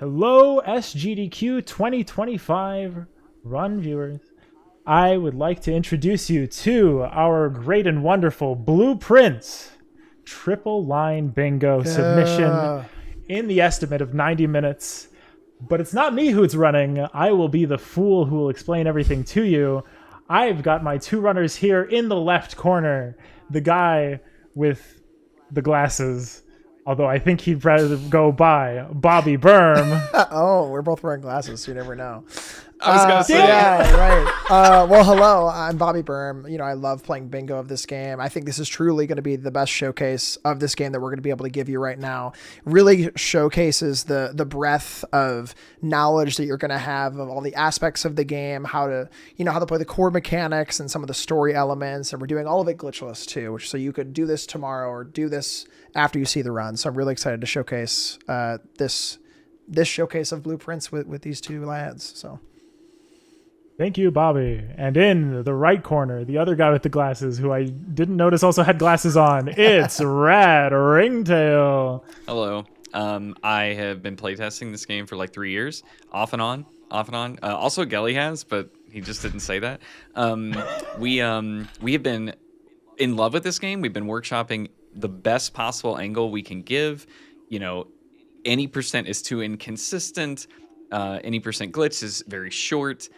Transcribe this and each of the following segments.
Hello, SGDQ 2025 run viewers. I would like to introduce you to our great and wonderful Blueprints triple line bingo submission in the estimate of 90 minutes. But it's not me who's running. I will be the fool who will explain everything to you. I've got my two runners here in the left corner. The guy with the glasses, although I think he'd rather go by Bobby Berm. Oh, we're both wearing glasses, so you never know. I was going to say. Yeah, right. Well, hello, I'm Bobby Berm. You know, I love playing bingo of this game. I think this is truly going to be the best showcase of this game that we're going to be able to give you right now. Really showcases the breadth of knowledge that you're going to have of all the aspects of the game, how to play the core mechanics and some of the story elements. And we're doing all of it glitchless too, so you could do this tomorrow or do this after you see the run. So I'm really excited to showcase this showcase of Blueprints with these two lads. So. Thank you, Bobby. And in the right corner, the other guy with the glasses, who I didn't notice also had glasses on, it's Rad Ringtail. Hello. I have been playtesting this game for like 3 years, off and on. Also, Gelly has, but he just didn't say that. We have been in love with this game. We've been workshopping the best possible angle we can give. You know, any percent is too inconsistent. Any percent glitch is very short.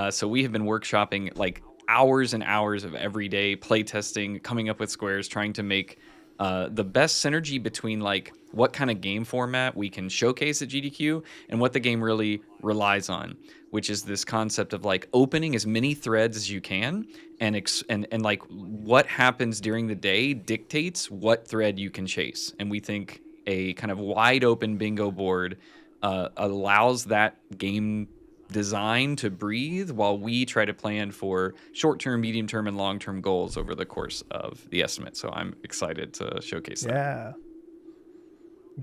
So we have been workshopping like hours and hours of everyday playtesting, coming up with squares, trying to make the best synergy between like what kind of game format we can showcase at GDQ and what the game really relies on, which is this concept of like opening as many threads as you can, and like what happens during the day dictates what thread you can chase. And we think a kind of wide open bingo board allows that game design to breathe while we try to plan for short-term, medium-term, and long-term goals over the course of the estimate. So I'm excited to showcase that. Yeah.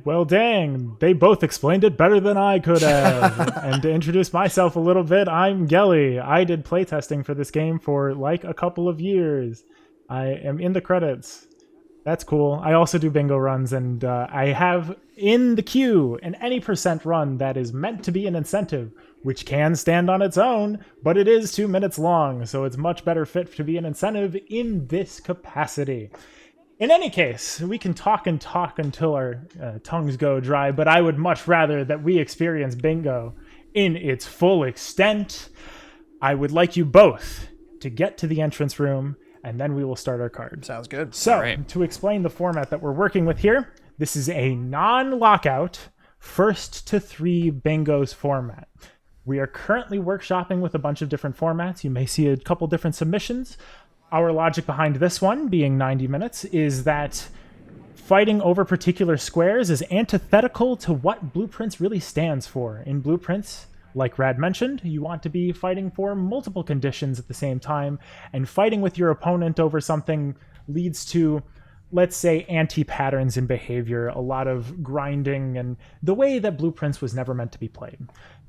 Well, dang, they both explained it better than I could have. And to introduce myself a little bit, I'm Gelly. I did playtesting for this game for like a couple of years. I am in the credits. That's cool. I also do bingo runs, and I have in the queue an any percent run that is meant to be an incentive, which can stand on its own, but it is 2 minutes long, so it's much better fit to be an incentive in this capacity. In any case, we can talk and talk until our tongues go dry, but I would much rather that we experience bingo in its full extent. I would like you both to get to the entrance room, and then we will start our card. Sounds good. So, right. To explain the format that we're working with here, this is a non-lockout, first to three bingos format. We are currently workshopping with a bunch of different formats. You may see a couple different submissions. Our logic behind this one, being 90 minutes, is that fighting over particular squares is antithetical to what Blueprints really stands for. In Blueprints, like Rad mentioned, you want to be fighting for multiple conditions at the same time, and fighting with your opponent over something leads to, let's say, anti-patterns in behavior, a lot of grinding, and the way that Blueprints was never meant to be played.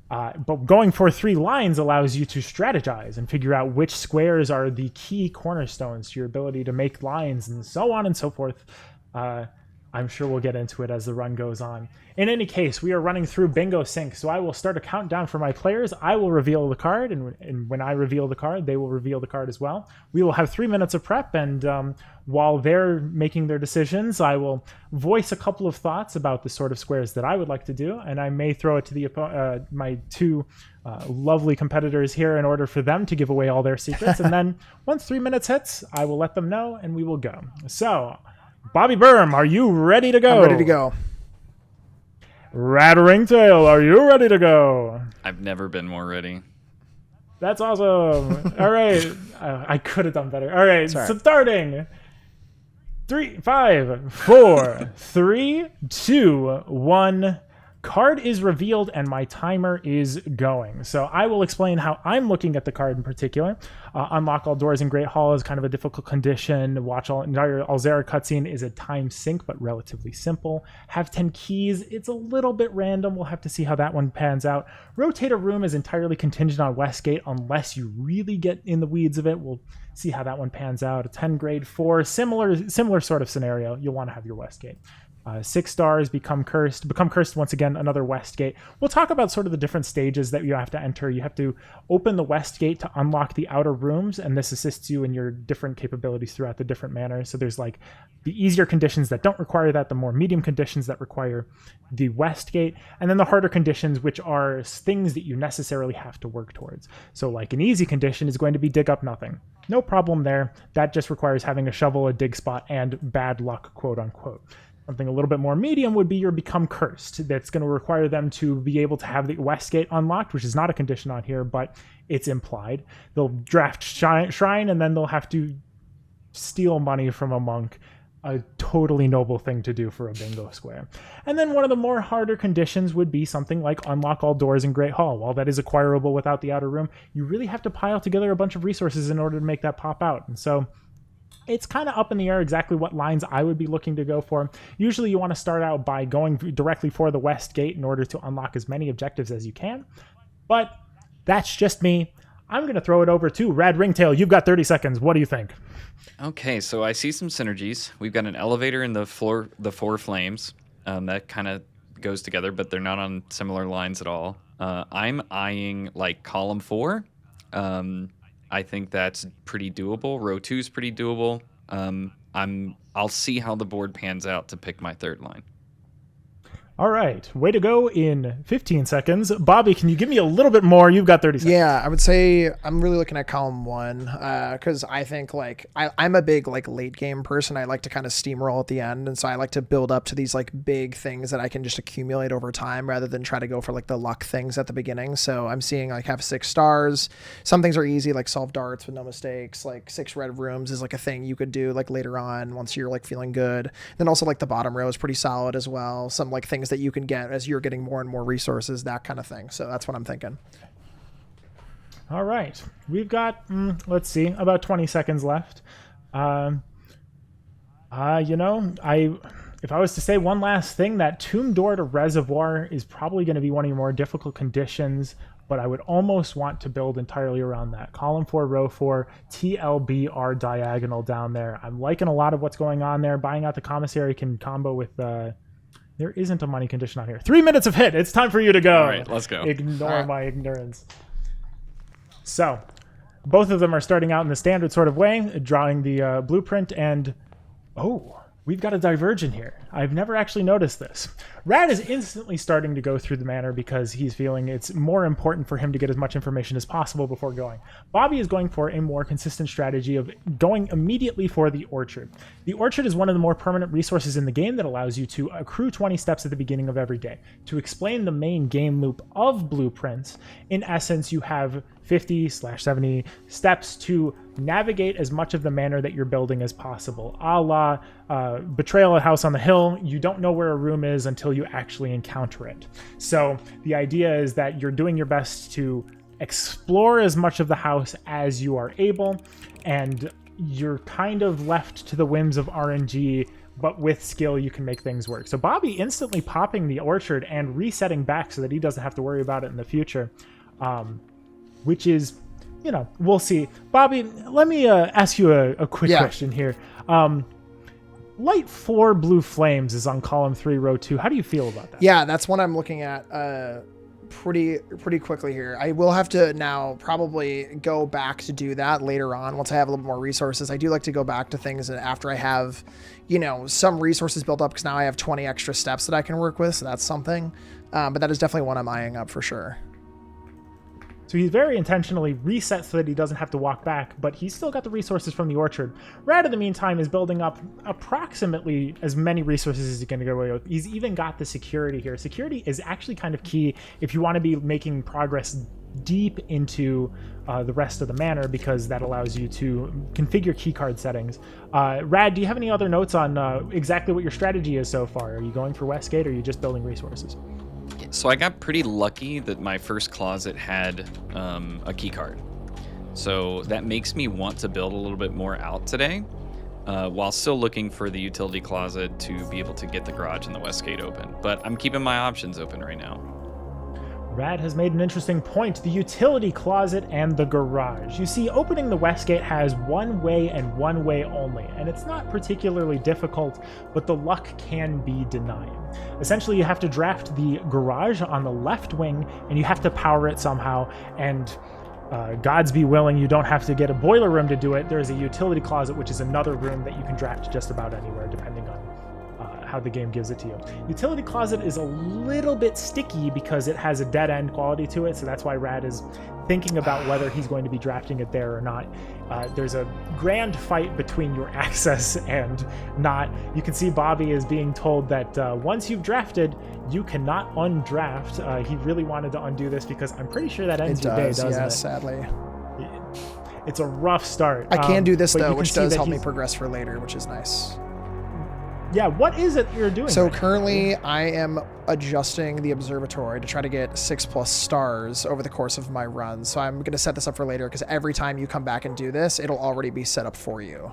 But going for three lines allows you to strategize and figure out which squares are the key cornerstones to your ability to make lines and so on and so forth. I'm sure we'll get into it as the run goes on. In any case, we are running through Bingo Sync, so I will start a countdown for my players. I will reveal the card, and when I reveal the card, they will reveal the card as well. We will have 3 minutes of prep, and while they're making their decisions, I will voice a couple of thoughts about the sort of squares that I would like to do, and I may throw it to my two lovely competitors here in order for them to give away all their secrets. And then once 3 minutes hits, I will let them know, and we will go. So, Bobby Berm, are you ready to go? I'm ready to go. Rad Ringtail, are you ready to go? I've never been more ready. That's awesome. All right. I could have done better. All right. So starting. 3, 5, 4, 3, 2, 1. Card is revealed and my timer is going. So I will explain how I'm looking at the card in particular. Unlock all doors in Great Hall is kind of a difficult condition. Watch all entire Alzera cutscene is a time sink, but relatively simple. Have 10 keys. It's a little bit random. We'll have to see how that one pans out. Rotate a room is entirely contingent on Westgate unless you really get in the weeds of it. We'll see how that one pans out. A 10 grade 4, similar sort of scenario. You'll want to have your Westgate. 6 stars become cursed. Become cursed once again, another west gate. We'll talk about sort of the different stages that you have to enter. You have to open the west gate to unlock the outer rooms, and this assists you in your different capabilities throughout the different manners. So there's like the easier conditions that don't require that, the more medium conditions that require the west gate, and then the harder conditions, which are things that you necessarily have to work towards. So like an easy condition is going to be dig up nothing. No problem there. That just requires having a shovel, a dig spot, and bad luck, quote unquote. Something a little bit more medium would be your become cursed. That's going to require them to be able to have the west gate unlocked, which is not a condition on here, but it's implied. They'll draft shrine, and then they'll have to steal money from a monk. A totally noble thing to do for a bingo square. And then one of the more harder conditions would be something like unlock all doors in Great Hall. While that is acquirable without the outer room, you really have to pile together a bunch of resources in order to make that pop out. And so it's kind of up in the air exactly what lines I would be looking to go for. Usually you want to start out by going directly for the west gate in order to unlock as many objectives as you can. But that's just me. I'm going to throw it over to Rad Ringtail. You've got 30 seconds. What do you think? Okay, so I see some synergies. We've got an elevator in the four flames. That kind of goes together, but they're not on similar lines at all. I'm eyeing like column 4. I think that's pretty doable. Row 2 is pretty doable. I'll see how the board pans out to pick my third line. All right, way to go in 15 seconds. Bobby, can you give me a little bit more? You've got 30 seconds. Yeah, I would say I'm really looking at column 1 because I think like I'm a big like late game person. I like to kind of steamroll at the end, and so I like to build up to these like big things that I can just accumulate over time rather than try to go for like the luck things at the beginning. So I'm seeing like have 6 stars. Some things are easy, like solve darts with no mistakes. Like 6 red rooms is like a thing you could do like later on once you're like feeling good. Then also like the bottom row is pretty solid as well. Some like things that you can get as you're getting more and more resources, that kind of thing. So that's what I'm thinking. All right, we've got let's see, about 20 seconds left. If I was to say one last thing, that tomb door to reservoir is probably going to be one of your more difficult conditions, but I would almost want to build entirely around that. Column 4, row 4, TLBR diagonal down there. I'm liking a lot of what's going on there. Buying out the commissary can combo with there isn't a money condition on here. 3 minutes of hit. It's time for you to go. All right, let's go. Ignore my ignorance. So, both of them are starting out in the standard sort of way, drawing the blueprint, and we've got a divergent here. I've never actually noticed this. Rad is instantly starting to go through the manor because he's feeling it's more important for him to get as much information as possible before going. Bobby is going for a more consistent strategy of going immediately for the orchard. The orchard is one of the more permanent resources in the game that allows you to accrue 20 steps at the beginning of every day. To explain the main game loop of blueprints, in essence, you have 50/70 steps to navigate as much of the manor that you're building as possible. A la Betrayal at House on the Hill, you don't know where a room is until you actually encounter it. So the idea is that you're doing your best to explore as much of the house as you are able, and you're kind of left to the whims of RNG, but with skill you can make things work. So Bobby instantly popping the orchard and resetting back so that he doesn't have to worry about it in the future, which is, we'll see. Bobby, let me ask you a quick question here. Light 4 blue flames is on column 3, row 2. How do you feel about that? Yeah, that's what I'm looking at pretty quickly here. I will have to now probably go back to do that later on once I have a little more resources. I do like to go back to things after I have, some resources built up, because now I have 20 extra steps that I can work with, so that's something. But that is definitely one I'm eyeing up for sure. So he's very intentionally reset so that he doesn't have to walk back, but he's still got the resources from the orchard. Rad, in the meantime, is building up approximately as many resources as he can get away with. He's even got the security here. Security is actually kind of key if you want to be making progress deep into the rest of the manor, because that allows you to configure keycard settings. Rad, do you have any other notes on exactly what your strategy is so far? Are you going for Westgate, or are you just building resources? So I got pretty lucky that my first closet had a key card. So that makes me want to build a little bit more out today, while still looking for the utility closet to be able to get the garage and the west gate open. But I'm keeping my options open right now. Rad has made an interesting point. The utility closet and the garage. You see, opening the west gate has one way and one way only, and it's not particularly difficult, but the luck can be denying. Essentially, you have to draft the garage on the left wing, and you have to power it somehow, and gods be willing, you don't have to get a boiler room to do it. There's a utility closet, which is another room that you can draft just about anywhere, depending on how the game gives it to you. Utility closet is a little bit sticky because it has a dead end quality to it, so that's why Rad is thinking about whether he's going to be drafting it there or not. There's a grand fight between your access and not. You can see Bobby is being told that once you've drafted, you cannot undraft. He really wanted to undo this because I'm pretty sure that ends your day, doesn't it? Sadly. It's a rough start. I can do this, but though, you can which see does that help me he's- progress for later, which is nice. Yeah, what is it you're doing? So right now? currently I am adjusting the observatory to try to get 6+ stars over the course of my run. So I'm going to set this up for later because every time you come back and do this, it'll already be set up for you.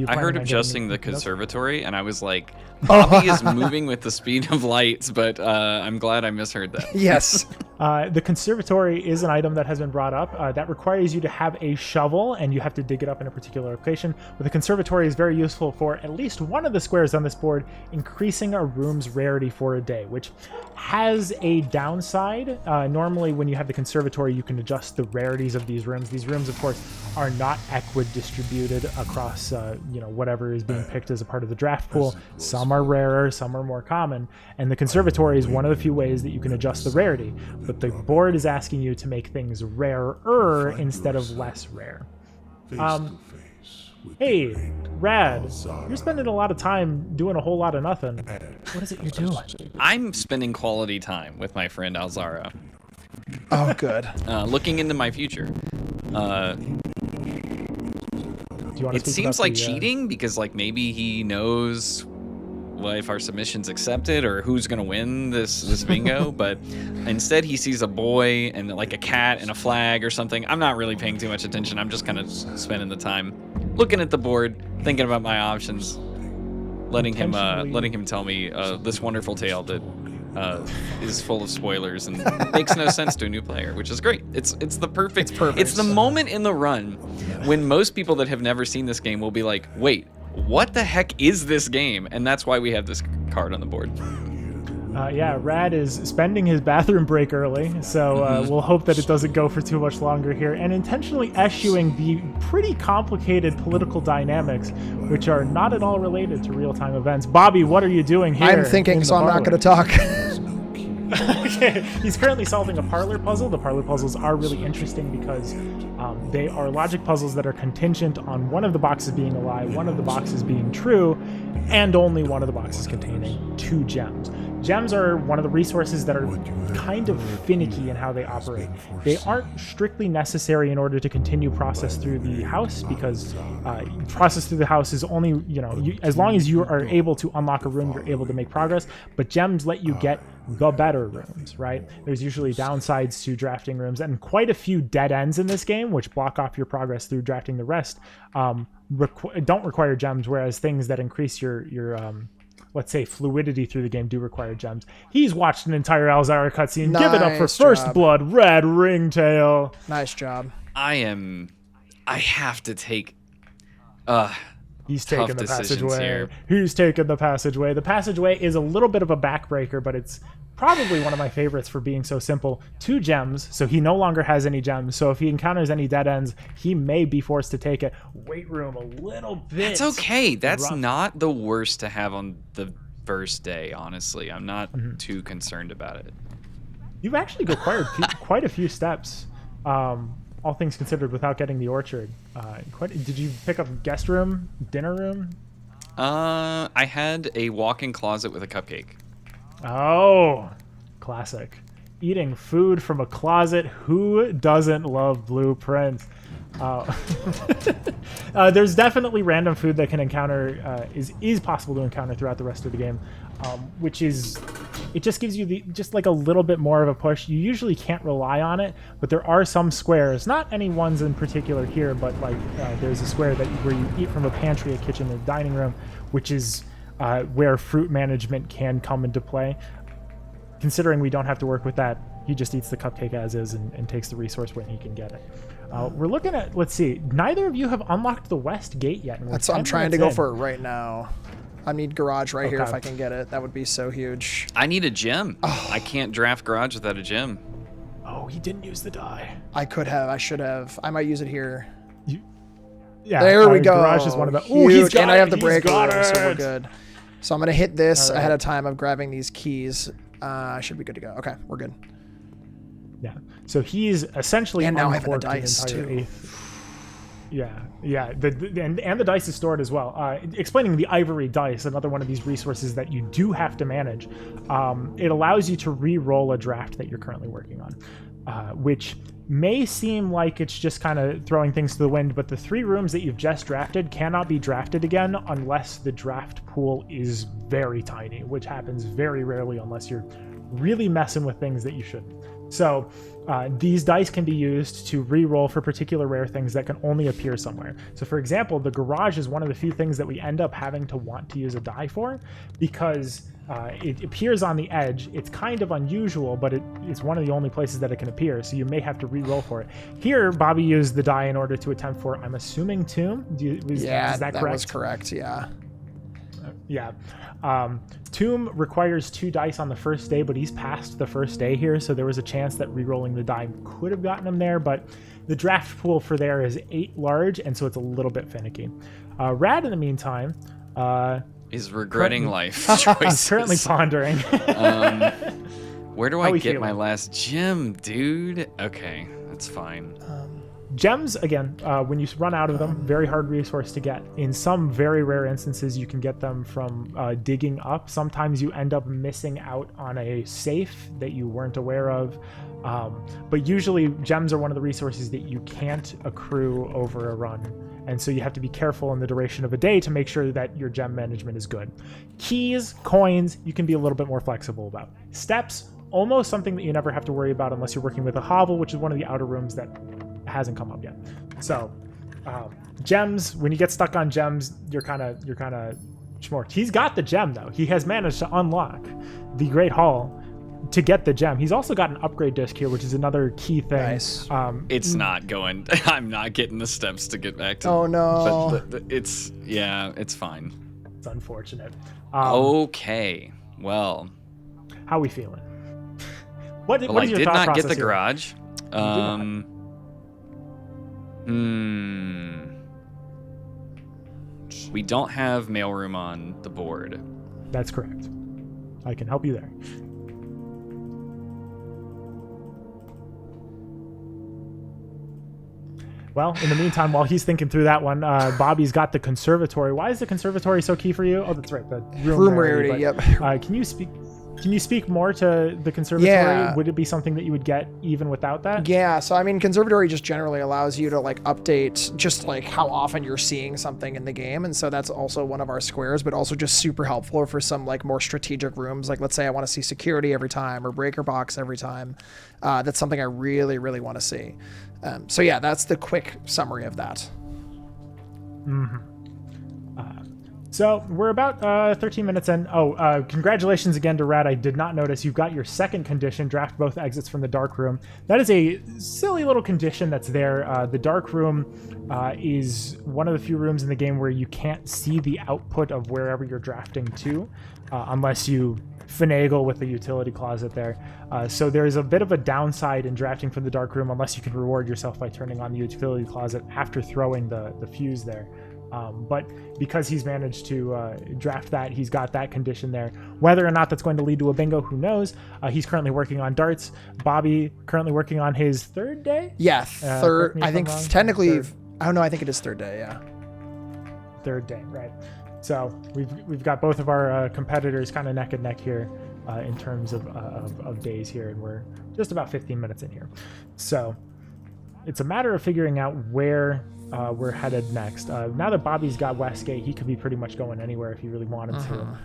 I heard adjusting the conservatory, and I was like, Bobby is moving with the speed of light, but I'm glad I misheard that. Yes. The conservatory is an item that has been brought up that requires you to have a shovel, and you have to dig it up in a particular location. But the conservatory is very useful for at least one of the squares on this board, increasing a room's rarity for a day, which has a downside. Normally, when you have the conservatory, you can adjust the rarities of these rooms. These rooms, of course, are not equidistributed across whatever is being picked as a part of the draft pool. Some are rarer, some are more common, and the conservatory is one of the few ways that you can adjust the rarity. But the board is asking you to make things rarer instead of less rare. Hey, Rad, you're spending a lot of time doing a whole lot of nothing. What is it you're doing? I'm spending quality time with my friend Alzara, Oh, good. looking into my future. Do you want to It speak seems about like the, cheating because, like, maybe he knows if our submission's accepted or who's gonna win this bingo, but instead he sees a boy and like a cat and a flag or something. I'm not really paying too much attention. I'm just kind of spending the time looking at the board, thinking about my options, letting him tell me this wonderful tale that is full of spoilers and makes no sense to a new player, which is great. It's the perfect. It's the moment in the run when most people that have never seen this game will be like, wait, what the heck is this game? And that's why we have this card on the board. Yeah, Rad is spending his bathroom break early, so we'll hope that it doesn't go for too much longer here, and intentionally eschewing the pretty complicated political dynamics, which are not at all related to real-time events. Bobby, what are you doing here? I'm thinking, so I'm not going to talk. Okay, he's currently solving a parlor puzzle. The parlor puzzles are really interesting because they are logic puzzles that are contingent on one of the boxes being a lie, one of the boxes being true, and only one of the boxes containing 2 gems. Gems are one of the resources that are kind of finicky in how they operate. They aren't strictly necessary in order to continue process through the house, because process through the house is only, as long as you are able to unlock a room, you're able to make progress, but gems let you get the better rooms, right? There's usually downsides to drafting rooms, and quite a few dead ends in this game, which block off your progress through drafting the rest, don't require gems, whereas things that increase your let's say fluidity through the game do require gems. He's watched an entire Alzara cutscene. Give it up for Nice First job. Blood, Red Ringtail. Nice job. I have to take He's tough taking the decisions passageway. here. He's taking the passageway. The passageway is a little bit of a backbreaker, but it's probably one of my favorites for being so simple. 2 gems, so he no longer has any gems. So if he encounters any dead ends, he may be forced to take it. Weight room a little bit. That's okay. That's rough. not the worst to have on the first day, honestly. I'm not too concerned about it. You've actually required quite a few steps, all things considered, without getting the orchard. Did you pick up guest room, dinner room? I had a walk-in closet with a cupcake. Oh, classic. Eating food from a closet. Who doesn't love Blueprint? There's definitely random food that can encounter, is possible to encounter throughout the rest of the game, which is, it just gives you just like a little bit more of a push. You usually can't rely on it, but there are some squares, not any ones in particular here, but like there's a square where you eat from a pantry, a kitchen, and a dining room, which is where fruit management can come into play. considering we don't have to work with that, he just eats the cupcake as is and takes the resource when he can get it. We're looking at, let's see, neither of you have unlocked the west gate yet. I'm trying to go for it right now. I need garage right here if I can get it. That would be so huge. I need a gem. I can't draft garage without a gem. Oh, he didn't use the die. I could have. I should have. I might use it here. Yeah, there we go. Garage is one of the. Oh, he's got and I have the He's breaker, got so we're it. good. So I'm gonna hit this All right. ahead of time of grabbing these keys. I should be good to go. Okay, we're good. Yeah. So he's essentially And now I have a uncorked the dice, entire too. eighth. Yeah. And the dice is stored as well. Explaining the ivory dice, another one of these resources that you do have to manage. It allows you to re-roll a draft that you're currently working on, which may seem like it's just kind of throwing things to the wind, but the 3 rooms that you've just drafted cannot be drafted again unless the draft pool is very tiny, which happens very rarely unless you're really messing with things that you shouldn't. So these dice can be used to re-roll for particular rare things that can only appear somewhere. So for example, the garage is one of the few things that we end up having to want to use a die for because it appears on the edge. It's kind of unusual, but it's one of the only places that it can appear, so you may have to re-roll for it. Here, Bobby used the die in order to attempt for, I'm assuming, Tomb? Is that correct? Was correct, yeah. Yeah. Tomb requires 2 dice on the first day, but he's passed the first day here, so there was a chance that re-rolling the die could have gotten him there, but the draft pool for there is 8 large, and so it's a little bit finicky. Rad, in the meantime... is regretting life choices. Currently pondering. Where do I get my last gem, dude? Okay, that's fine. Gems, again, when you run out of them, very hard resource to get. In some very rare instances, you can get them from digging up. Sometimes you end up missing out on a safe that you weren't aware of. But usually, gems are one of the resources that you can't accrue over a run. And so you have to be careful in the duration of a day to make sure that your gem management is good. Keys, coins, you can be a little bit more flexible about. Steps, almost something that you never have to worry about unless you're working with a hovel, which is one of the outer rooms that hasn't come up yet. So gems, when you get stuck on gems, you're kind of schmorked. He's got the gem though. He has managed to unlock the Great Hall to get the gem. He's also got an upgrade disc here, which is another key thing. Nice. It's not going. I'm not getting the steps to get back to. Oh no. But it's fine. It's unfortunate. Okay. Well. How are we feeling? What is I your did thought not get process the here? garage. We don't have mailroom on the board. That's correct. I can help you there. Well, in the meantime, while he's thinking through that one, Bobby's got the conservatory. Why is the conservatory so key for you? Oh, that's right, the room rarity. Yep. Can you speak more to the conservatory? Yeah. Would it be something that you would get even without that? Yeah, so I mean, conservatory just generally allows you to like update just like how often you're seeing something in the game, and so that's also one of our squares, but also just super helpful for some like more strategic rooms. Like let's say I want to see security every time or breaker box every time. That's something I really, really want to see. So yeah, that's the quick summary of that. Mm-hmm. So we're about 13 minutes in. Congratulations again to Rad. I did not notice you've got your second condition, draft both exits from the dark room. That is a silly little condition that's there. The dark room is one of the few rooms in the game where you can't see the output of wherever you're drafting to, unless you finagle with the utility closet there. So there's a bit of a downside in drafting from the dark room unless you can reward yourself by turning on the utility closet after throwing the fuse there. But because he's managed to draft that, he's got that condition there. Whether or not that's going to lead to a bingo, who knows? He's currently working on darts. Bobby currently working on his third day? Yeah, third. I think technically, third. I don't know. I think it is third day. Yeah. Third day, right? So we've got both of our competitors kind of neck and neck here in terms of days here, and we're just about 15 minutes in here. So it's a matter of figuring out where we're headed next. Now that Bobby's got Westgate, he could be pretty much going anywhere if he really wanted to.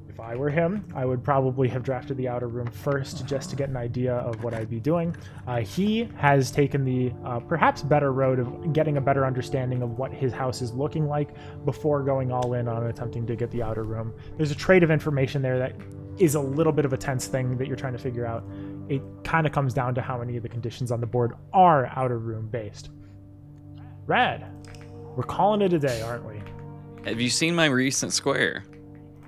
If I were him, I would probably have drafted the outer room first just to get an idea of what I'd be doing. He has taken the perhaps better road of getting a better understanding of what his house is looking like before going all in on attempting to get the outer room. There's a trade of information there that is a little bit of a tense thing that you're trying to figure out. It kind of comes down to how many of the conditions on the board are outer room based. Rad, we're calling it a day, aren't we? Have you seen my recent square?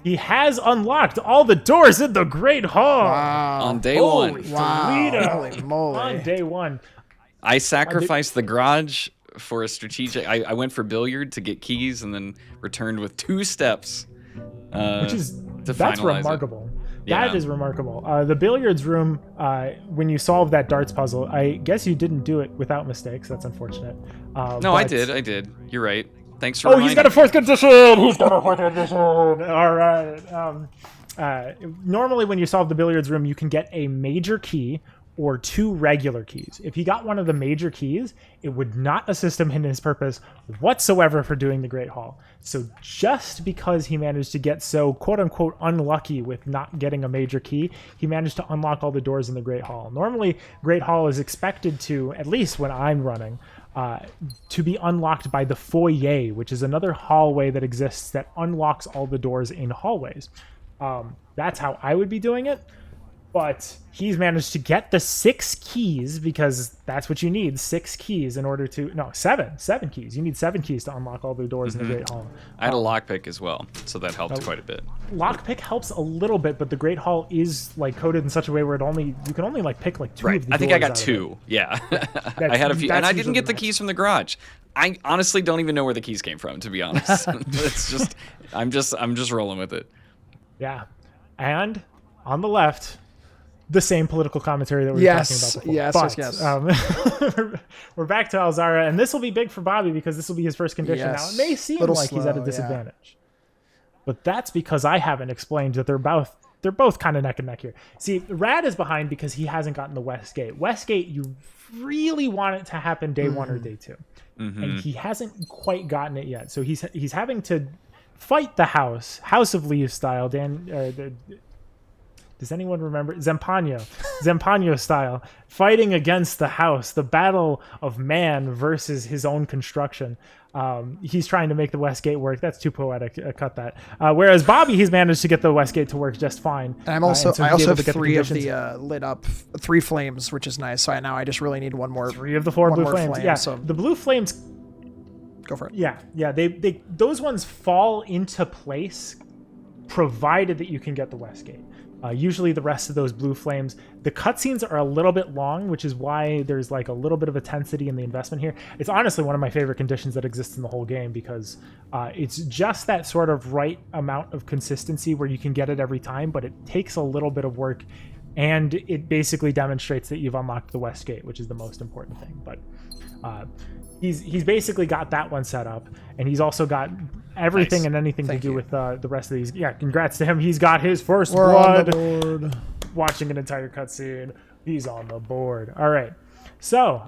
He has unlocked all the doors in the Great Hall. Wow. On day Holy one. Toledo. Holy moly. On day one. I sacrificed the garage for a strategic. I went for billiard to get keys and then returned with 2 steps. Which is to that's finalize it. remarkable. Yeah. That is remarkable. The billiards room, when you solve that darts puzzle, I guess you didn't do it without mistakes. That's unfortunate. No, I did. You're right. Thanks for Oh, he's got a fourth condition. He's got a fourth condition. All right. Normally, when you solve the billiards room, you can get a major key or 2 regular keys. If he got one of the major keys, it would not assist him in his purpose whatsoever for doing the Great Hall. So just because he managed to get so quote-unquote unlucky with not getting a major key, he managed to unlock all the doors in the Great Hall. Normally, Great Hall is expected to, at least when I'm running, to be unlocked by the foyer, which is another hallway that exists that unlocks all the doors in hallways. That's how I would be doing it. But he's managed to get the 6 keys, because that's what you need, 6 keys in order to... No, 7 keys. You need 7 keys to unlock all the doors in the Great Hall. I had a lockpick as well, so that helped quite a bit. Lockpick helps a little bit, but the Great Hall is like coded in such a way where you can only like pick like 2 Right. of the I think I doors got out of 2. Yeah. That's- I had a few, and that's I didn't usually get the the keys from the garage. I honestly don't even know where the keys came from, to be honest. It's just, I'm just rolling with it. Yeah. And on the left, the same political commentary that we were Yes, talking about before. yes. We're back to Alzara, and this will be big for Bobby because this will be his first condition. Yes. Now, it may seem Little like he's at a slow, disadvantage, but that's because I haven't explained that they're both kind of neck and neck here. See, Rad is behind because he hasn't gotten the West Gate. West Gate, you really want it to happen day 1 or day 2, and he hasn't quite gotten it yet. So he's having to fight the House of Leaves style. Does anyone remember Zampano style, fighting against the house, the battle of man versus his own construction. He's trying to make the Westgate work. That's too poetic. Cut that. Whereas Bobby, he's managed to get the Westgate to work just fine. And I also have 3 of conditions. the lit up 3 flames, which is nice. So now I just really need one more. 3 of the 4 blue flames. Yeah, so the blue flames. Go for it. Yeah. They those ones fall into place, provided that you can get the Westgate. Usually the rest of those blue flames, the cutscenes are a little bit long, which is why there's like a little bit of intensity in the investment here. It's honestly one of my favorite conditions that exists in the whole game because it's just that sort of right amount of consistency where you can get it every time, but it takes a little bit of work, and it basically demonstrates that you've unlocked the West Gate, which is the most important thing. But he's basically got that one set up, and he's also got everything Nice. and anything Thank to do you. with the rest of these. Yeah, congrats to him. He's got his first We're blood. on the board. Watching an entire cutscene. He's on the board. All right. So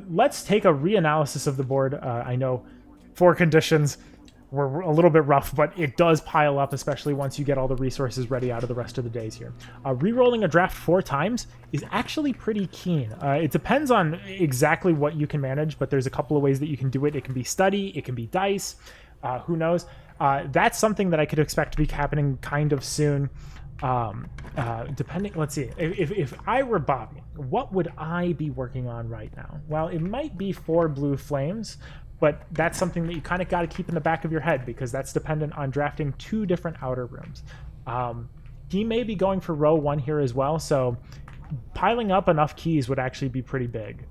let's take a reanalysis of the board. I know 4 conditions were a little bit rough, but it does pile up, especially once you get all the resources ready out of the rest of the days here. Rerolling a draft 4 times is actually pretty keen. It depends on exactly what you can manage, but there's a couple of ways that you can do it. It can be study, it can be dice, who knows. That's something that I could expect to be happening kind of soon. Depending, let's see, if I were Bobby, what would I be working on right now? Well, it might be 4 blue flames, but that's something that you kind of got to keep in the back of your head because that's dependent on drafting 2 different outer rooms. He may be going for row 1 here as well, so piling up enough keys would actually be pretty big.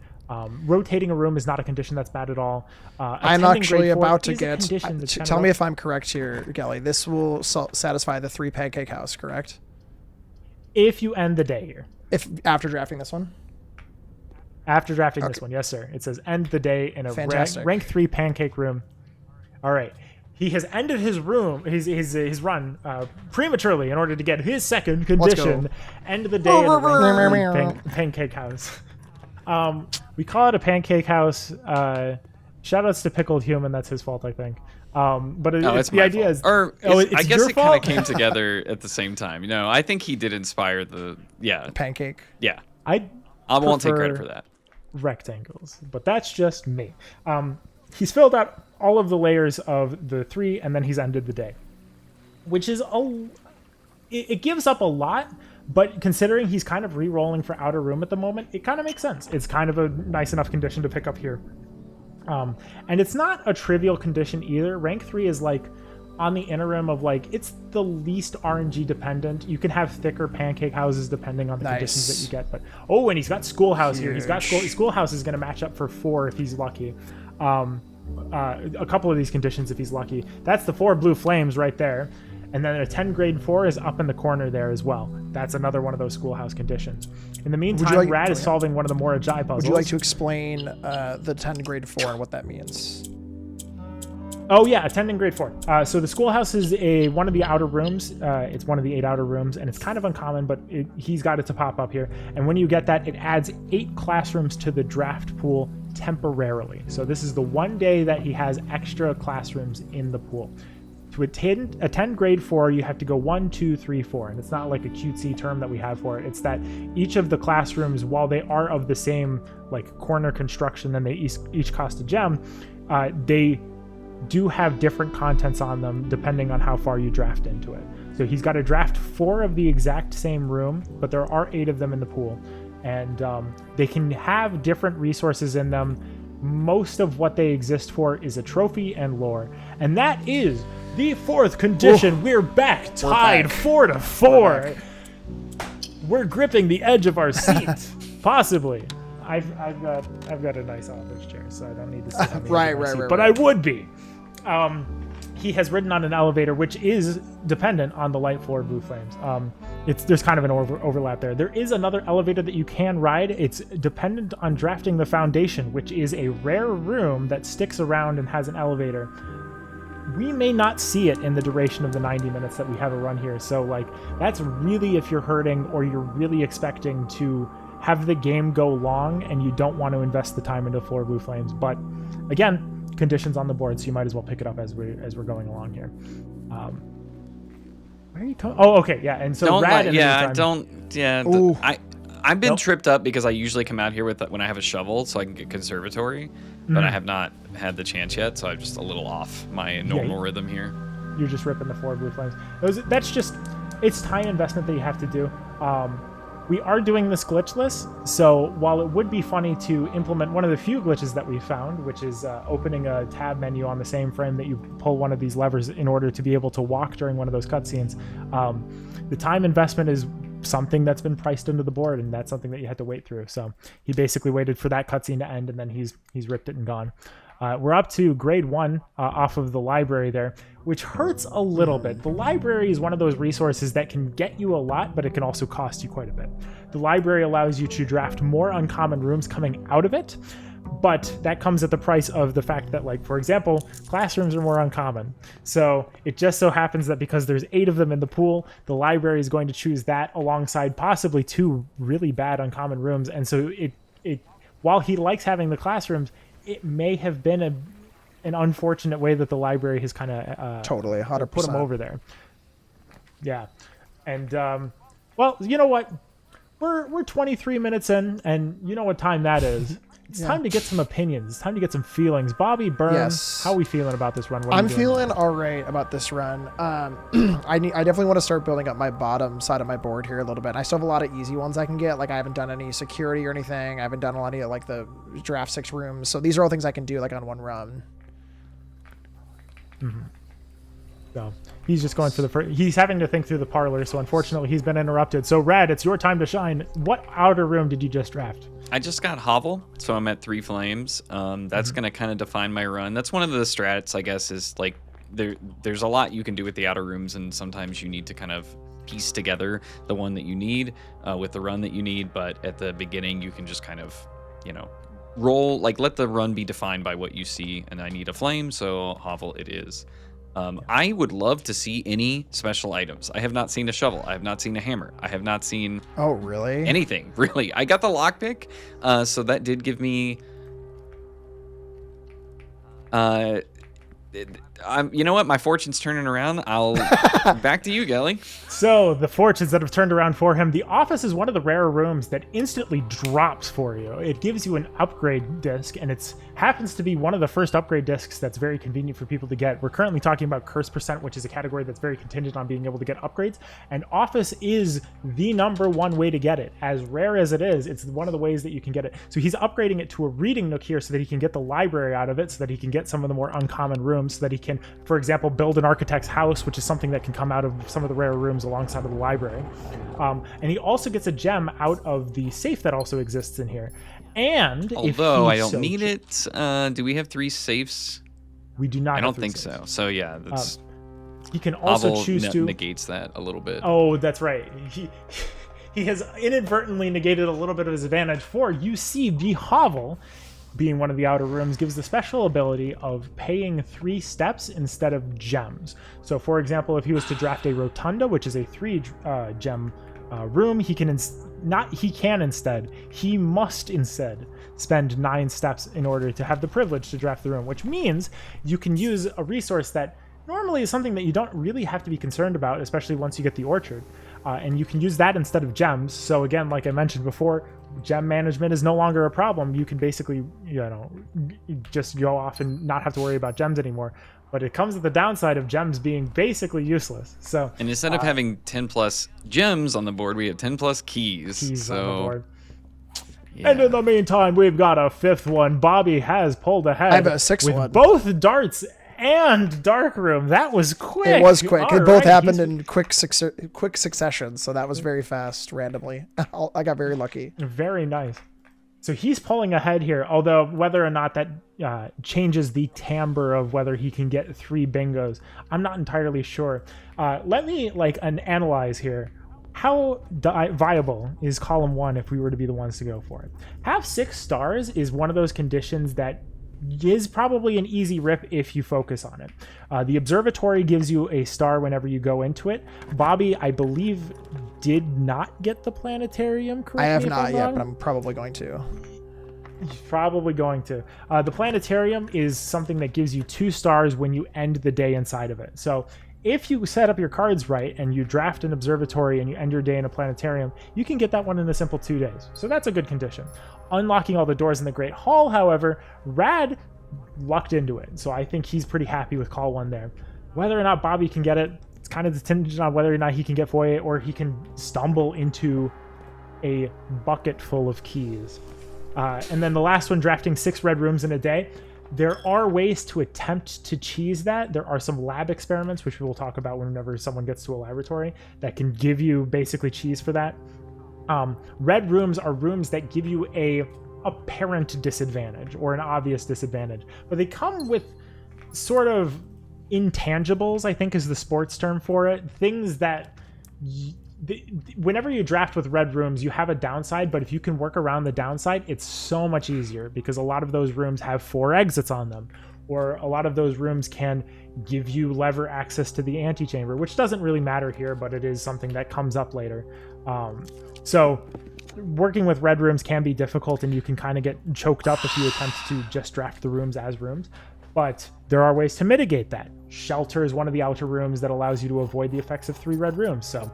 Rotating a room is not a condition that's bad at all. I'm Attending actually grade 4 about to is a get. condition that's kind Tell of me rough. if I'm correct here, Gelly. This will satisfy the 3 pancake house, correct? If you end the day here. If after drafting this one. After drafting this one, yes, sir. It says end the day in a Fantastic. rank 3 pancake room. All right. He has ended his run prematurely in order to get his second condition. End the day in a rank 3 pancake house. We call it a pancake house. Shoutouts to Pickled Human. That's his fault, I think. But It's the my idea fault. is, or it's I guess your it kind of fault? came together at the same time. You know, I think he did inspire the Pancake. yeah. I won't take credit prefer for that. rectangles, but that's just me. He's filled out all of the layers of the 3, and then he's ended the day, which is it gives up a lot, but considering he's kind of re-rolling for Outer Room at the moment, it kind of makes sense. It's kind of a nice enough condition to pick up here. And it's not a trivial condition either. Rank 3 is like on the inner rim of like, it's the least RNG dependent. You can have thicker pancake houses depending on the conditions that you get. But oh, and he's got Schoolhouse here. He's got Schoolhouse is going to match up for 4 if he's lucky. A couple of these conditions if he's lucky. That's the 4 blue flames right there. And then a 10 grade 4 is up in the corner there as well. That's another one of those Schoolhouse conditions. In the meantime, Rad is solving one of the more Ajay puzzles. Would you like to explain the 10 grade 4 and what that means? Oh yeah, a 10 in grade 4. So the Schoolhouse is one of the outer rooms. It's one of the 8 outer rooms, and it's kind of uncommon, but he's got it to pop up here. And when you get that, it adds 8 classrooms to the draft pool temporarily. So this is the one day that he has extra classrooms in the pool. To a 10 grade 4, you have to go 1, 2, 3, 4. And it's not like a cutesy term that we have for it. It's that each of the classrooms, while they are of the same like corner construction, then they each cost a gem, they do have different contents on them depending on how far you draft into it. So he's got to draft 4 of the exact same room, but there are 8 of them in the pool. And they can have different resources in them. Most of what they exist for is a trophy and lore. And that is the 4th condition. We're back, tied 4-4. We're gripping the edge of our seat, possibly. I've got a nice office chair, so I don't need to sit on the edge of my seat, but I would be. He has ridden on an elevator, which is dependent on the light floor blue flames. There's kind of an overlap there. There is another elevator that you can ride. It's dependent on drafting the foundation, which is a rare room that sticks around and has an elevator. We may not see it in the duration of the 90 minutes that we have a run here. So like, that's really if you're hurting or you're really expecting to have the game go long and you don't want to invest the time into floor blue flames. But again, conditions on the board, so you might as well pick it up as we're going along here. Where are you coming? Oh, okay, yeah. And so Rad, I've been tripped up because I usually come out here with when I have a shovel so I can get conservatory, but I have not had the chance yet, so I'm just a little off my normal rhythm here. You're just ripping the 4 blue flames. That's just, it's time investment that you have to do. We are doing this glitchless, so while it would be funny to implement one of the few glitches that we found, which is opening a tab menu on the same frame that you pull one of these levers in order to be able to walk during one of those cutscenes, the time investment is something that's been priced into the board, and that's something that you had to wait through. So he basically waited for that cutscene to end, and then he's ripped it and gone. We're up to grade 1 off of the library there, which hurts a little bit. The library is one of those resources that can get you a lot, but it can also cost you quite a bit. The library allows you to draft more uncommon rooms coming out of it, but that comes at the price of the fact that, like, for example, classrooms are more uncommon. So it just so happens that because there's 8 of them in the pool, the library is going to choose that alongside possibly 2 really bad uncommon rooms. And so it while he likes having the classrooms, it may have been an unfortunate way that the library has kind of totally 100% put him over there. Yeah, and well, you know what? We're 23 minutes in, and you know what time that is. It's time to get some opinions. It's time to get some feelings. Bobby Burns, how are we feeling about this run? I'm feeling all right about this run. I definitely want to start building up my bottom side of my board here a little bit. I still have a lot of easy ones I can get. Like I haven't done any security or anything. I haven't done a lot of like the draft 6 rooms. So these are all things I can do like on one run. Mm-hmm. So he's just going for the first. He's having to think through the parlor. So unfortunately, he's been interrupted. So Rad, it's your time to shine. What outer room did you just draft? I just got Hovel, so I'm at 3 flames. That's going to kind of define my run. That's one of the strats, I guess, is like there's a lot you can do with the outer rooms, and sometimes you need to kind of piece together the one that you need with the run that you need. But at the beginning, you can just kind of, roll, like let the run be defined by what you see. And I need a flame, so Hovel it is. I would love to see any special items. I have not seen a shovel. I have not seen a hammer. I have not seen anything, really. I got the lockpick, so that did give me You know what? My fortune's turning around. I'll back to you, Gelly. So the fortunes that have turned around for him. The office is one of the rare rooms that instantly drops for you. It gives you an upgrade disc, and it happens to be one of the first upgrade discs that's very convenient for people to get. We're currently talking about curse percent, which is a category that's very contingent on being able to get upgrades, and office is the number one way to get it. As rare as it is, it's one of the ways that you can get it. So he's upgrading it to a reading nook here so that he can get the library out of it, so that he can get some of the more uncommon rooms, so that he can, for example, build an architect's house, which is something that can come out of some of the rare rooms alongside of the library. And he also gets a gem out of the safe that also exists in here. And although I don't need it, do we have 3 safes? We do not. I don't think so. So yeah, that's. He can also choose to negates that a little bit. Oh, that's right. He has inadvertently negated a little bit of his advantage. For you see, the hovel, being one of the outer rooms, gives the special ability of paying 3 steps instead of gems. So, for example, if he was to draft a rotunda, which is a 3 gem room, he must instead spend 9 steps in order to have the privilege to draft the room, which means you can use a resource that normally is something that you don't really have to be concerned about, especially once you get the orchard. And you can use that instead of gems. So again, like I mentioned before, gem management is no longer a problem. You can basically, just go off and not have to worry about gems anymore. But it comes with the downside of gems being basically useless. So, and instead of having 10 plus gems on the board, we have 10 plus keys. On the board. Yeah. And in the meantime, we've got a 5th one. Bobby has pulled ahead. I have a 6th with one. Both darts and dark room. That was quick. It was quick. It both happened in quick succession, so that was very fast randomly. I got very lucky. Very nice. So he's pulling ahead here, although whether or not that changes the timbre of whether he can get 3 bingos, I'm not entirely sure. Let me analyze here. How viable is column 1 if we were to be the ones to go for it? Have 6 stars is one of those conditions that is probably an easy rip if you focus on it. The observatory gives you a star whenever you go into it. Bobby, I believe, did not get the planetarium, correct? I have not yet, but I'm probably going to. He's probably going to. The planetarium is something that gives you 2 stars when you end the day inside of it. So if you set up your cards right and you draft an observatory and you end your day in a planetarium, you can get that one in a simple 2 days. So that's a good condition. Unlocking all the doors in the Great Hall, however, Rad lucked into it. So I think he's pretty happy with call 1 there. Whether or not Bobby can get it, it's kind of contingent on whether or not he can get Foyer or he can stumble into a bucket full of keys. And then the last one, drafting 6 red rooms in a day. There are ways to attempt to cheese that. There are some lab experiments, which we will talk about whenever someone gets to a laboratory, that can give you basically cheese for that. Red rooms are rooms that give you a apparent disadvantage or an obvious disadvantage, but they come with sort of intangibles, I think is the sports term for it. Things that whenever you draft with red rooms, you have a downside, but if you can work around the downside, it's so much easier because a lot of those rooms have 4 exits on them, or a lot of those rooms can give you lever access to the antechamber, which doesn't really matter here, but it is something that comes up later. So working with red rooms can be difficult, and you can kind of get choked up if you attempt to just draft the rooms as rooms, but there are ways to mitigate that. Shelter is one of the outer rooms that allows you to avoid the effects of 3 red rooms. So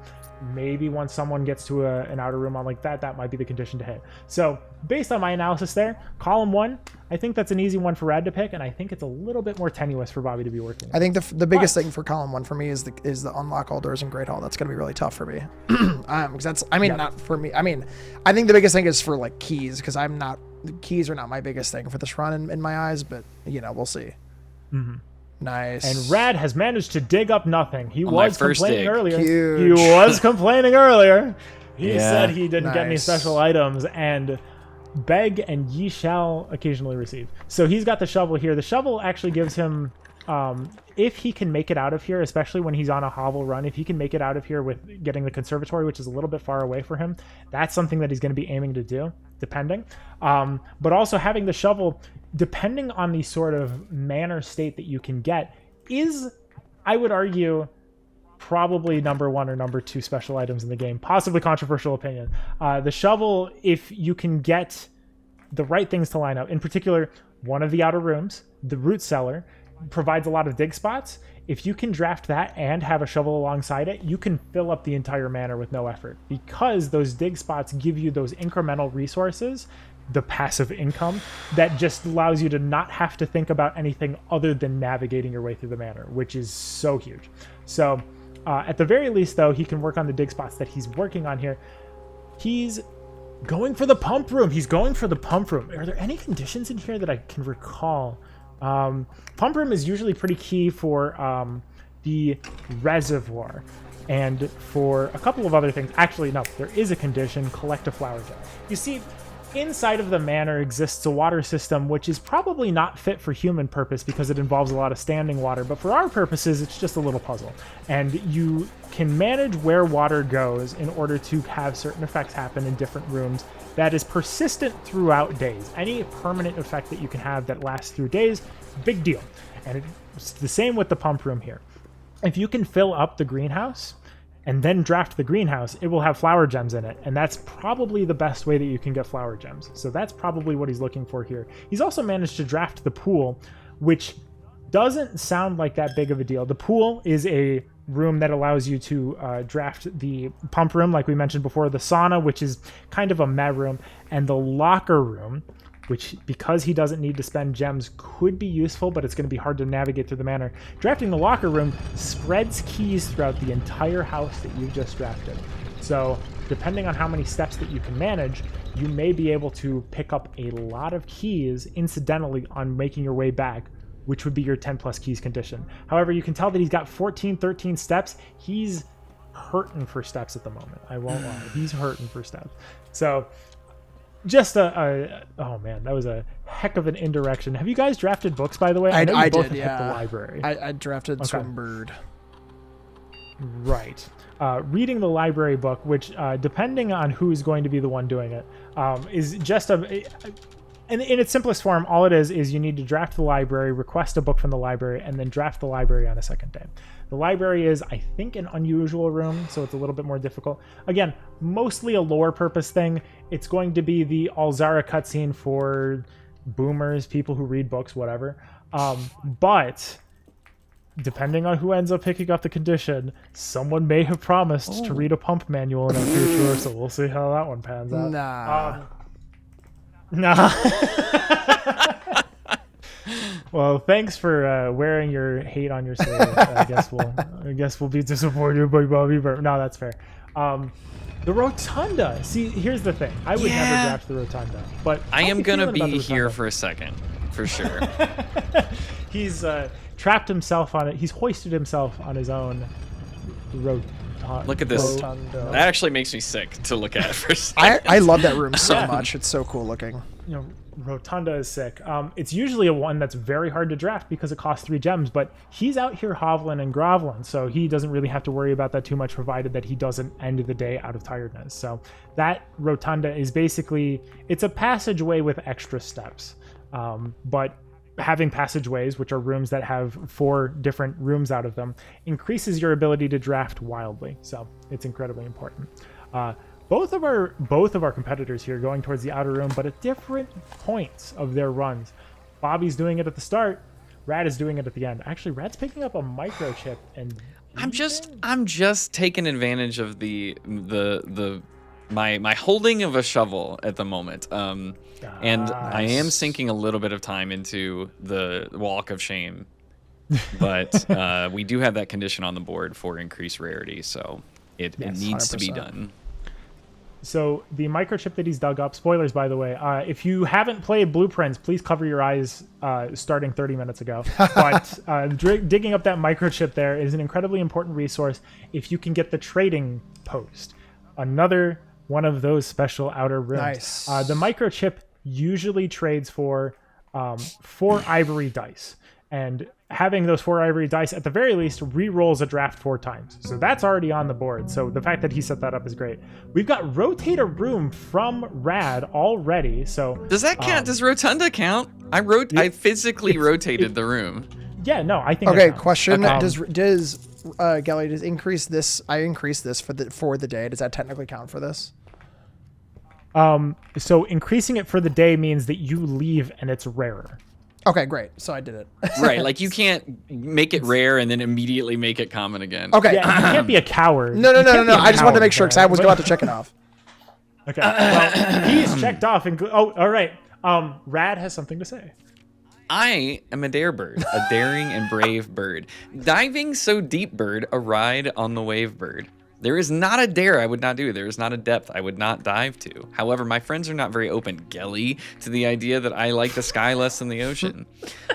maybe once someone gets to an outer room on like that might be the condition to hit. So based on my analysis there, column 1, I think that's an easy one for Rad to pick, and I think it's a little bit more tenuous for Bobby to be working with. I think the biggest thing for column 1 for me is the unlock all doors in Great Hall. That's going to be really tough for me. Because that's, not for me. I think the biggest thing is for keys, because keys are not my biggest thing for this run in my eyes, but we'll see. Mm-hmm. Nice. And Rad has managed to dig up nothing. He On was my first complaining dig. earlier. Huge. He was complaining earlier. He said he didn't Nice. get any special items, and beg and ye shall occasionally receive. So he's got the shovel here. The shovel actually gives him, if he can make it out of here, especially when he's on a hovel run, if he can make it out of here with getting the conservatory, which is a little bit far away for him, that's something that he's going to be aiming to do, depending. But also having the shovel, depending on the sort of manner state that you can get, is, I would argue, probably number 1 or number 2 special items in the game. Possibly controversial opinion. The shovel, if you can get the right things to line up, in particular, one of the outer rooms, the root cellar, provides a lot of dig spots. If you can draft that and have a shovel alongside it, you can fill up the entire manor with no effort, because those dig spots give you those incremental resources, the passive income that just allows you to not have to think about anything other than navigating your way through the manor, which is so huge. So at the very least, though, he can work on the dig spots that he's working on here. He's going for the pump room. He's going for the pump room. Are there any conditions in here that I can recall? Pump room is usually pretty key for the reservoir and for a couple of other things. Actually, no, there is a condition: collect a flower gem. You see, inside of the manor exists a water system which is probably not fit for human purpose because it involves a lot of standing water, but for our purposes it's just a little puzzle, and you can manage where water goes in order to have certain effects happen in different rooms that is persistent throughout days. Any permanent effect that you can have that lasts through days, big deal. And it's the same with the pump room here. If you can fill up the greenhouse and then draft the greenhouse, it will have flower gems in it, and that's probably the best way that you can get flower gems. So that's probably what he's looking for here. He's also managed to draft the pool, which doesn't sound like that big of a deal. The pool is a room that allows you to draft the pump room, like we mentioned before, the sauna, which is kind of a meh room, and the locker room, which, because he doesn't need to spend gems, could be useful, but it's going to be hard to navigate through the manor. Drafting the locker room spreads keys throughout the entire house that you've just drafted. So depending on how many steps that you can manage, you may be able to pick up a lot of keys incidentally on making your way back, which would be your 10 plus keys condition. However, you can tell that he's got 14, 13 steps. He's hurting for steps at the moment. I won't lie. He's hurting for steps. So just oh man, that was a heck of an indirection. Have you guys drafted books, by the way? I know you both did, have hit the yeah. library. I drafted Swimbird. Right. Reading the library book, which depending on who's going to be the one doing it, is just in its simplest form, all it is you need to draft the library, request a book from the library, and then draft the library on a second day. The library is, I think, an unusual room, so it's a little bit more difficult. Again, mostly a lore purpose thing. It's going to be the Alzara cutscene for boomers, people who read books, whatever. But depending on who ends up picking up the condition, someone may have promised to read a pump manual in our future, so we'll see how that one pans out. Nah. Well, thanks for wearing your hate on your sleeve. I guess we'll be disappointed by Bobby Burr. No, that's fair. The rotunda. See, here's the thing. I would never draft the rotunda, but I am gonna be here for a second, for sure. He's trapped himself on it. He's hoisted himself on his own rotunda. Look at this. Rotunda. That actually makes me sick to look at for a second. I love that room so much. It's so cool looking. You know, rotunda is sick. It's usually a one that's very hard to draft because it costs 3 gems, but he's out here hoveling and groveling, so he doesn't really have to worry about that too much, provided that he doesn't end the day out of tiredness. So that rotunda is basically, it's a passageway with extra steps, but having passageways, which are rooms that have 4 different rooms out of them, increases your ability to draft wildly. So it's incredibly important. Both of our competitors here going towards the outer room, but at different points of their runs. Bobby's doing it at the start. Rad is doing it at the end. Actually, Rad's picking up a microchip, and I'm just taking advantage of my holding of a shovel at the moment. And I am sinking a little bit of time into the walk of shame, but we do have that condition on the board for increased rarity, so it needs 100%. To be done. So the microchip that he's dug up, spoilers by the way, if you haven't played Blueprints, please cover your eyes starting 30 minutes ago. But digging up that microchip there is an incredibly important resource if you can get the trading post. Another one of those special outer rooms. Nice. The microchip usually trades for 4 ivory dice. And having those 4 ivory dice, at the very least, re-rolls a draft 4 times. So that's already on the board. So the fact that he set that up is great. We've got rotate a room from Rad already. So does that count? Does Rotunda count? I physically rotated the room. Yeah, no, I think. Okay, question: Does Gelly, does increase this? I increased this for the day. Does that technically count for this? So increasing it for the day means that you leave and it's rarer. Okay, great. So I did it. Right, like you can't make it rare and then immediately make it common again. Okay. Yeah, you can't be a coward. No. You can't be a I just wanted to coward, make sure because I was about to check it off. Okay. Well, he's checked off. Oh, all right. Rad has something to say. I am a dare bird, a daring and brave bird. Diving so deep bird, a ride on the wave bird. There is not a dare I would not do. There is not a depth I would not dive to. However, my friends are not very open, Gelly, to the idea that I like the sky less than the ocean.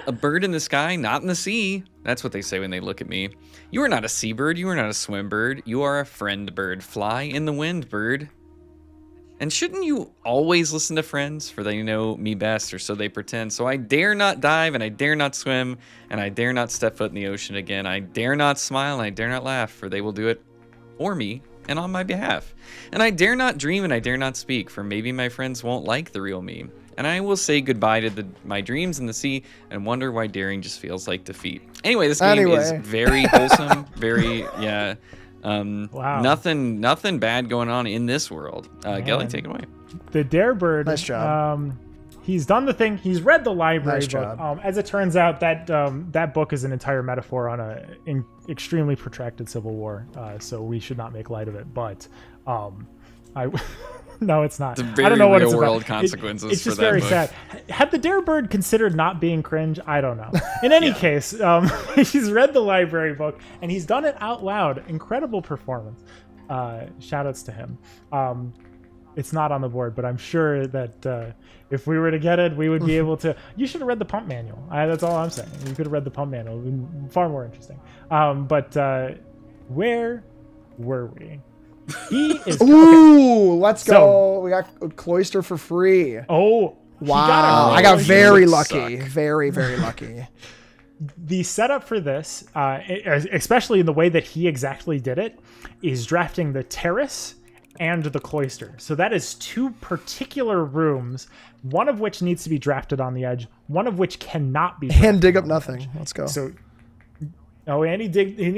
A bird in the sky, not in the sea. That's what they say when they look at me. You are not a seabird. You are not a swim bird. You are a friend bird. Fly in the wind, bird. And shouldn't you always listen to friends, for they know me best, or so they pretend? So I dare not dive, and I dare not swim, and I dare not step foot in the ocean again. I dare not smile, and I dare not laugh, for they will do it for me and on my behalf. And I dare not dream, and I dare not speak, for maybe my friends won't like the real me. And I will say goodbye to my dreams in the sea, and wonder why daring just feels like defeat. Anyway, this game is very wholesome, very, yeah. Wow. Nothing bad going on in this world. Gelly, take it away. The dare bird. Nice job. He's done the thing. He's read the library Nice book. job. As it turns out, that book is an entire metaphor on an extremely protracted civil war. So we should not make light of it. But I no, it's not. The very I don't know what it's real world about. consequences It's just for that very book. sad. Had the dare bird considered not being cringe? I don't know. In any case, he's read the library book and he's done it out loud. Incredible performance. Shout outs to him. It's not on the board, but I'm sure that if we were to get it, we would be able to. You should have read the pump manual. That's all I'm saying. You could have read the pump manual. It would have been far more interesting. But where were we? He is. Ooh, let's go. So- We got a cloister for free. Oh, he Wow. got a I got cloister. very Suck. lucky. Very, very lucky. The setup for this, especially in the way that he exactly did it, is drafting the terrace and the cloister. So that is two particular rooms, one of which needs to be drafted on the edge, one of which cannot be. And dig up on the nothing. edge. Let's go. So, and he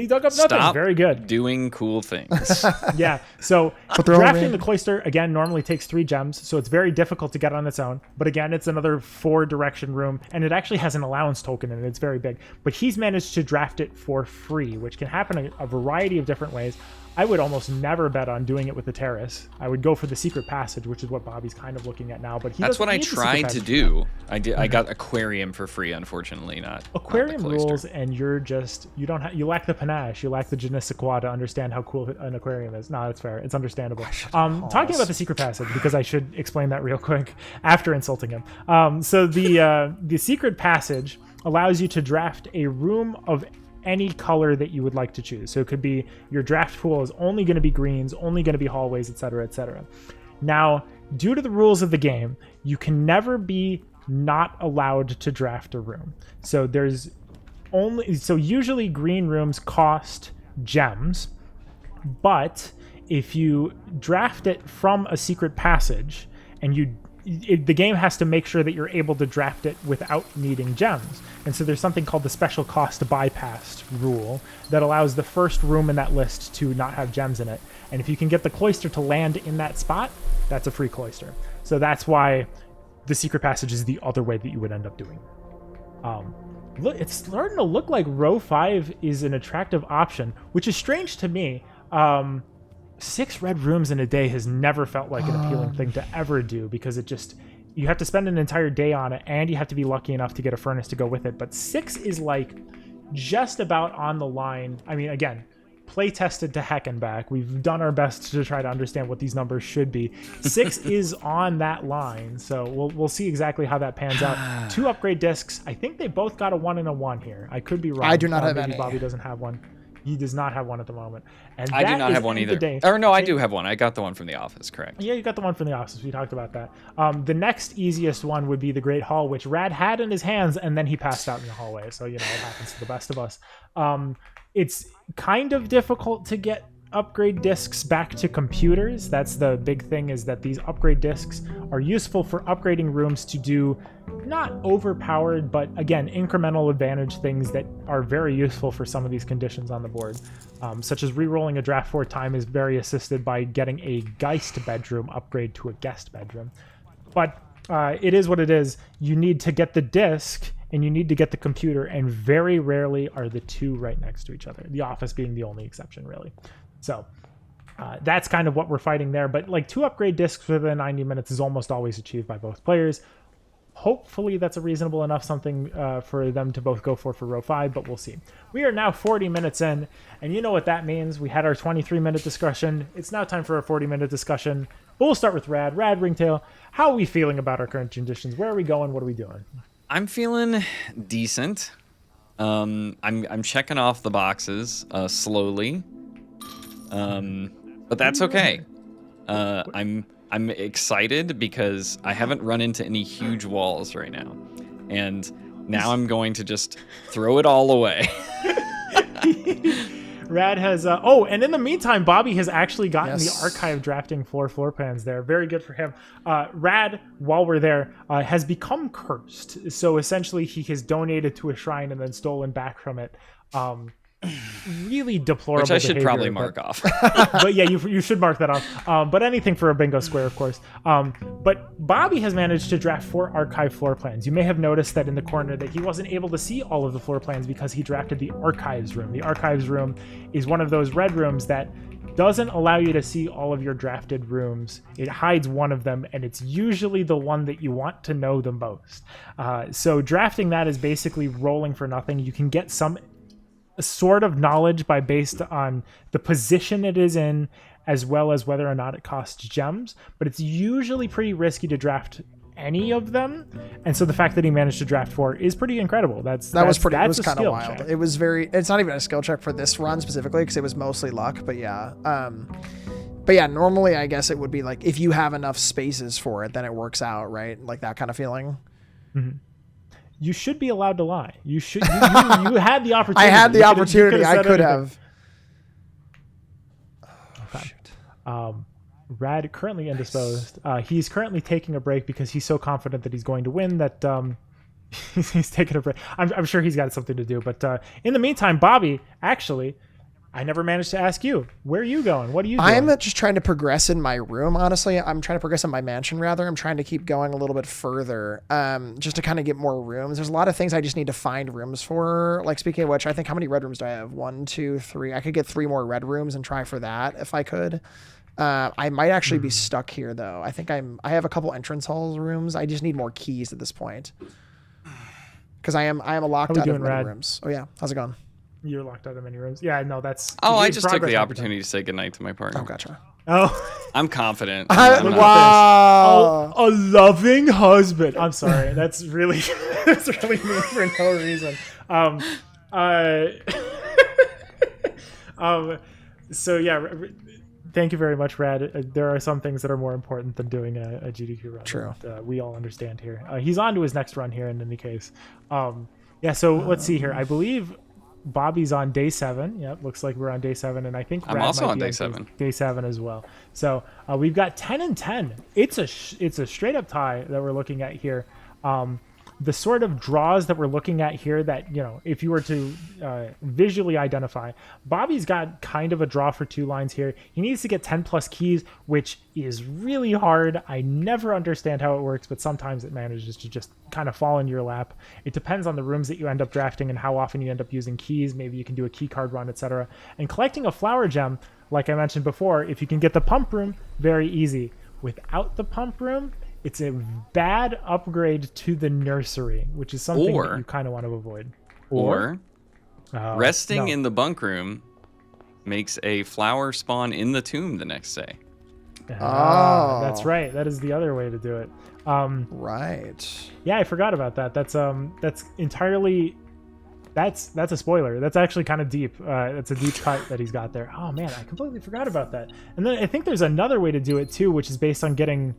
dug up nothing. Stop Very good. doing cool things. Yeah. So they're all drafting red. the cloister again normally takes 3 gems, so it's very difficult to get on its own. But again, it's another 4 direction room, and it actually has an allowance token in it. It's very big. But he's managed to draft it for free, which can happen a variety of different ways. I would almost never bet on doing it with the terrace. I would go for the secret passage, which is what Bobby's kind of looking at now. But That's what I tried to do. I got aquarium for free, unfortunately, not Aquarium not the cloister. rules, and you lack the panache, you lack the je ne sais quoi to understand how cool an aquarium is. No, that's fair. It's understandable. Talking about the secret passage, because I should explain that real quick after insulting him. So the secret passage allows you to draft a room of any color that you would like to choose. So it could be your draft pool is only going to be greens, only going to be hallways, etc., etc. Now, due to the rules of the game, you can never be not allowed to draft a room. So usually green rooms cost gems, but if you draft it from a secret passage and the game has to make sure that you're able to draft it without needing gems. And so there's something called the special cost bypass rule that allows the first room in that list to not have gems in it. And if you can get the cloister to land in that spot, that's a free cloister. So that's why the secret passage is the other way that you would end up doing. Look, it's starting to look like row 5 is an attractive option, which is strange to me. 6 red rooms in a day has never felt like an appealing thing to ever do, because you have to spend an entire day on it, and you have to be lucky enough to get a furnace to go with it. But 6 is like just about on the line. I mean, again, play tested to heck and back. We've done our best to try to understand what these numbers should be. 6 is on that line, so we'll see exactly how that pans out. 2 upgrade discs. I think they both got a 1 and a 1 here. I could be wrong. I do not have maybe any. Bobby doesn't have one. He does not have one at the moment. And I do that not is have one end the either. day. Or no, I do have one. I got the one from the office, correct. Yeah, you got the one from the office. We talked about that. The next easiest one would be the Great Hall, which Rad had in his hands, and then he passed out in the hallway. So, it happens to the best of us. It's kind of difficult to get upgrade discs back to computers. That's the big thing, is that these upgrade discs are useful for upgrading rooms to do not overpowered, but again, incremental advantage things that are very useful for some of these conditions on the board. Such as re-rolling a draft 4 time is very assisted by getting a Geist bedroom upgrade to a guest bedroom. But it is what it is. You need to get the disc and you need to get the computer, and very rarely are the two right next to each other, the office being the only exception, really. So that's kind of what we're fighting there. But like 2 upgrade discs within 90 minutes is almost always achieved by both players. Hopefully that's a reasonable enough something for them to both go for row 5, but we'll see. We are now 40 minutes in, and you know what that means. We had our 23-minute discussion. It's now time for a 40-minute discussion. But we'll start with Rad. Rad, Ringtail, how are we feeling about our current conditions? Where are we going? What are we doing? I'm feeling decent. I'm checking off the boxes slowly, but that's okay. I'm excited because I haven't run into any huge walls right now. And now I'm going to just throw it all away. Rad has... and in the meantime, Bobby has actually gotten Yes. the archive drafting floor plans there. Very good for him. Rad, while we're there, has become cursed. So essentially, he has donated to a shrine and then stolen back from it. Really deplorable Which I should behavior, probably mark off. But yeah, you should mark that off. But anything for a bingo square, of course. But Bobby has managed to draft 4 archive floor plans. You may have noticed that in the corner that he wasn't able to see all of the floor plans because he drafted the archives room. The archives room is one of those red rooms that doesn't allow you to see all of your drafted rooms. It hides one of them, and it's usually the one that you want to know the most. So drafting that is basically rolling for nothing. You can get some sort of knowledge based on the position it is in, as well as whether or not it costs gems, but it's usually pretty risky to draft any of them, and so the fact that he managed to draft 4 is pretty incredible. That was It was kind of skill wild. check. It was it's not even a skill check for this run specifically because it was mostly luck, but yeah. Normally I guess it would be like if you have enough spaces for it, then it works out, right? Like that kind of feeling. Mm-hmm. You should be allowed to lie. You should. You had the opportunity. I had the You opportunity. I said could anything. have. Okay. Rad currently indisposed. He's currently taking a break because he's so confident that he's going to win that he's taking a break. I'm sure he's got something to do. But in the meantime, Bobby, actually, I never managed to ask you. Where are you going? What are you doing? I'm just trying to progress in my room, honestly. I'm trying to progress in my mansion, rather. I'm trying to keep going a little bit further just to kind of get more rooms. There's a lot of things I just need to find rooms for. Like, speaking of which, I think how many red rooms do I have? 1, 2, 3. I could get 3 more red rooms and try for that if I could. I might actually be stuck here, though. I think I have a couple entrance halls rooms. I just need more keys at this point. Because I am locked out of many rooms. Oh, yeah. How's it going? You're locked out of many rooms. Yeah, no, that's... Oh, I just took the opportunity to say goodnight to my partner. Oh, gotcha. Oh. I'm confident. Wow. A loving husband. I'm sorry. That's really that's really mean for no reason. So yeah, thank you very much, Rad. There are some things that are more important than doing a GDQ run. True. That, we all understand here. He's on to his next run here in any case. Yeah, so let's see here. I believe Bobby's on day 7. Yep, looks like we're on day 7, and I think I'm Rad also might on be day 7. Day 7 as well. So we've got 10 and 10. It's a straight up tie that we're looking at here. The sort of draws that we're looking at here that, you know, if you were to visually identify, Bobby's got kind of a draw for 2 lines here. He needs to get 10 plus keys, which is really hard. I never understand how it works, but sometimes it manages to just kind of fall in your lap. It depends on the rooms that you end up drafting and how often you end up using keys. Maybe you can do a key card run, etc. And collecting a flower gem, like I mentioned before, if you can get the pump room, very easy. Without the pump room, it's a bad upgrade to the nursery, which is something that you kind of want to avoid. Or resting in the bunk room makes a flower spawn in the tomb the next day. That's right. That is the other way to do it. Right. Yeah, I forgot about that. That's entirely... That's a spoiler. That's actually kind of deep. That's a deep cut that he's got there. Oh, man, I completely forgot about that. And then I think there's another way to do it, too, which is based on getting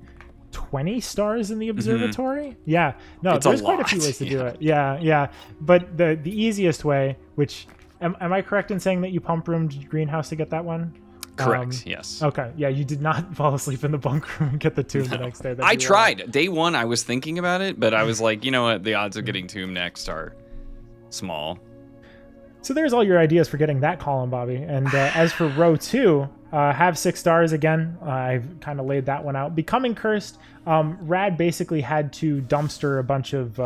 20 stars in the observatory. Yeah, no, there's quite a few ways to do it. Yeah, but the easiest way, which am I correct in saying that you pump roomed greenhouse to get that one? Correct. Yes. Okay. Yeah, you did not fall asleep in the bunk room and get the tomb the next day. I tried. Day 1, I was thinking about it, but I was like, you know what? The odds of getting tomb next are small. So there's all your ideas for getting that column, Bobby. And as for row 2, have 6 stars again. I've kind of laid that one out. Becoming cursed, Rad basically had to dumpster a bunch of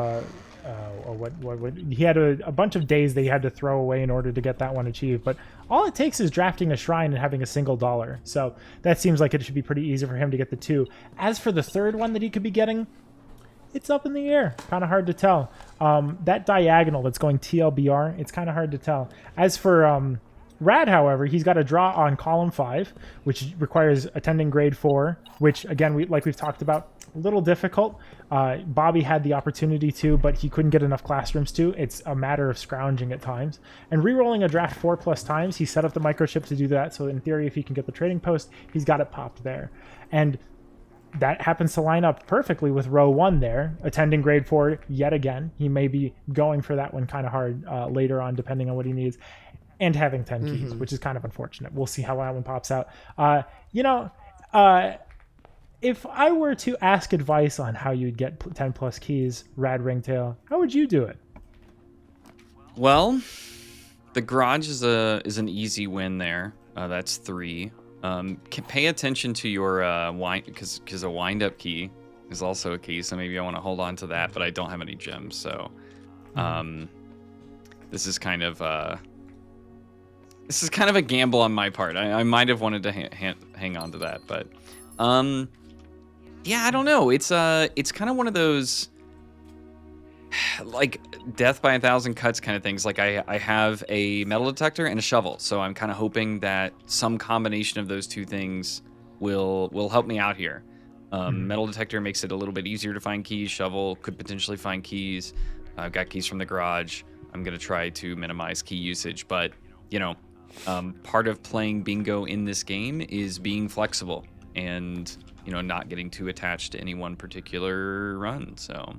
he had a bunch of days that he had to throw away in order to get that one achieved. But all it takes is drafting a shrine and having a single dollar. So that seems like it should be pretty easy for him to get the 2. As for the third one that he could be getting, it's up in the air. Kind of hard to tell. That diagonal that's going TLBR, it's kind of hard to tell. As for Rad, however, he's got a draw on column 5, which requires attending grade 4, which, again, we've talked about, a little difficult. Bobby had the opportunity to, but he couldn't get enough classrooms to. It's a matter of scrounging at times. And rerolling a draft 4+ times, he set up the microchip to do that. So in theory, if he can get the trading post, he's got it popped there. And that happens to line up perfectly with row 1 there, attending grade 4 yet again. He may be going for that one kind of hard later on, depending on what he needs. And having 10 keys, which is kind of unfortunate. We'll see how that one pops out. If I were to ask advice on how you'd get 10+ keys, Rad Ringtail, how would you do it? Well, the garage is an easy win there. That's 3. Pay attention to your wind, because a wind-up key is also a key. So maybe I want to hold on to that, but I don't have any gems. So this is kind of a gamble on my part. I might have wanted to hang on to that, but yeah, I don't know. It's kind of one of those like death by 1,000 cuts kind of things. Like I have a metal detector and a shovel, so I'm kind of hoping that some combination of those 2 things will help me out here. Metal detector makes it a little bit easier to find keys. Shovel could potentially find keys. I've got keys from the garage. I'm gonna try to minimize key usage, but part of playing bingo in this game is being flexible and not getting too attached to any one particular run. So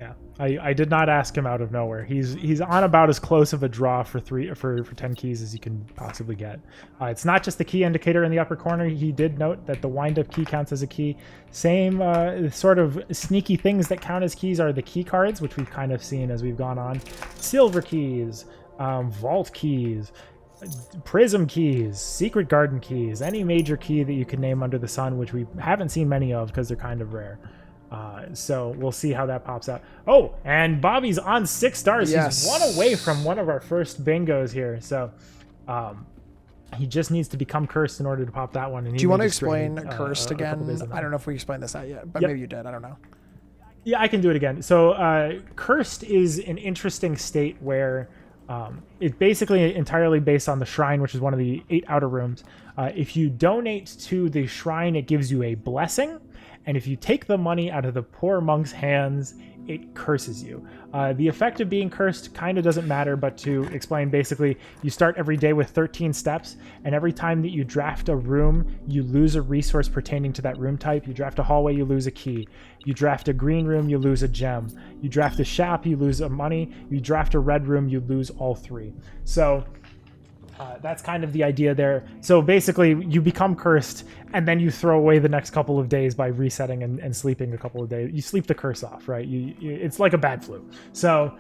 yeah, I did not ask him out of nowhere. He's on about as close of a draw for 10 keys as you can possibly get. It's not just the key indicator in the upper corner. He did note that the wind-up key counts as a key. Same sort of sneaky things that count as keys are the key cards, which we've kind of seen as we've gone on. Silver keys, vault keys, prism keys, secret garden keys, any major key that you can name under the sun, which we haven't seen many of because they're kind of rare. So we'll see how that pops out. Oh, and Bobby's on 6 stars. Yes. He's 1 away from one of our first bingos here. So he just needs to become cursed in order to pop that one. And do you want to explain cursed again? I don't know if we explained this out yet, but yep. Maybe you did. I don't know. Yeah, I can do it again. So cursed is an interesting state where it's basically entirely based on the shrine, which is one of the 8 outer rooms. If you donate to the shrine, it gives you a blessing. And if you take the money out of the poor monk's hands, it curses you. The effect of being cursed kind of doesn't matter, but to explain, basically, you start every day with 13 steps, and every time that you draft a room, you lose a resource pertaining to that room type. You draft a hallway, you lose a key. You draft a green room, you lose a gem. You draft a shop, you lose a money. You draft a red room, you lose all 3. So that's kind of the idea there. So basically, you become cursed, and then you throw away the next couple of days by resetting and sleeping a couple of days. You sleep the curse off, right? It's like a bad flu. So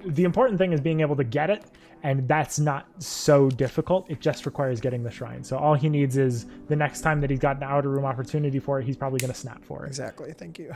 the important thing is being able to get it, and that's not so difficult. It just requires getting the shrine. So all he needs is the next time that he's got an outer room opportunity for it, he's probably going to snap for it. Exactly. Thank you.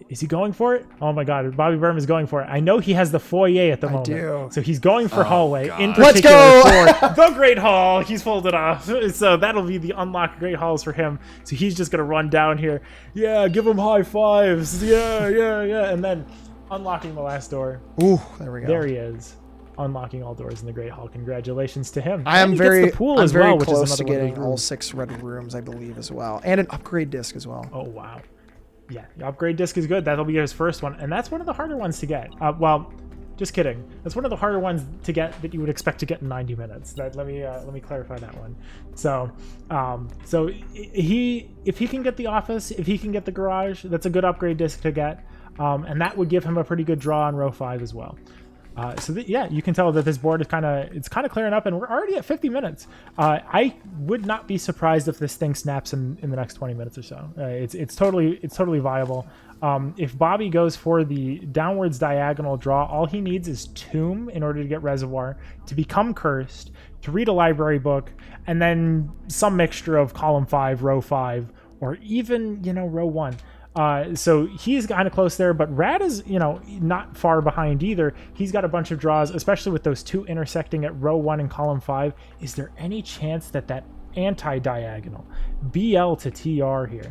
Is he going for it? Oh my God, Bobby Berm is going for it. I know he has the foyer at the moment. Do. So he's going for hallway. God. In particular Let's for the Great Hall. He's pulled it off. So that'll be the unlocked Great Halls for him. So he's just going to run down here. Yeah, give him high fives. Yeah. And then unlocking the last door. Ooh, there we go. There he is. Unlocking all doors in the Great Hall. Congratulations to him. I am and he very, gets the pool I'm as very well, which close is to another one of getting those all rooms. 6 red rooms, I believe, as well. And an upgrade disc as well. Oh, wow. Yeah, the upgrade disc is good. That'll be his first one. And that's one of the harder ones to get. Well, just kidding. That's one of the harder ones to get that you would expect to get in 90 minutes. Let me clarify that one. So if he can get the office, if he can get the garage, that's a good upgrade disc to get. And that would give him a pretty good draw on row 5 as well. Yeah, you can tell that this board is kind of clearing up, and we're already at 50 minutes. I would not be surprised if this thing snaps in the next 20 minutes or so. It's totally viable. If Bobby goes for the downwards diagonal draw, all he needs is Tomb in order to get Reservoir, to become cursed, to read a library book, and then some mixture of column 5, row 5, or even row 1. So he's kind of close there, but Rad is, not far behind either. He's got a bunch of draws, especially with those two intersecting at row 1 and column 5. Is there any chance that anti-diagonal, BL to TR here,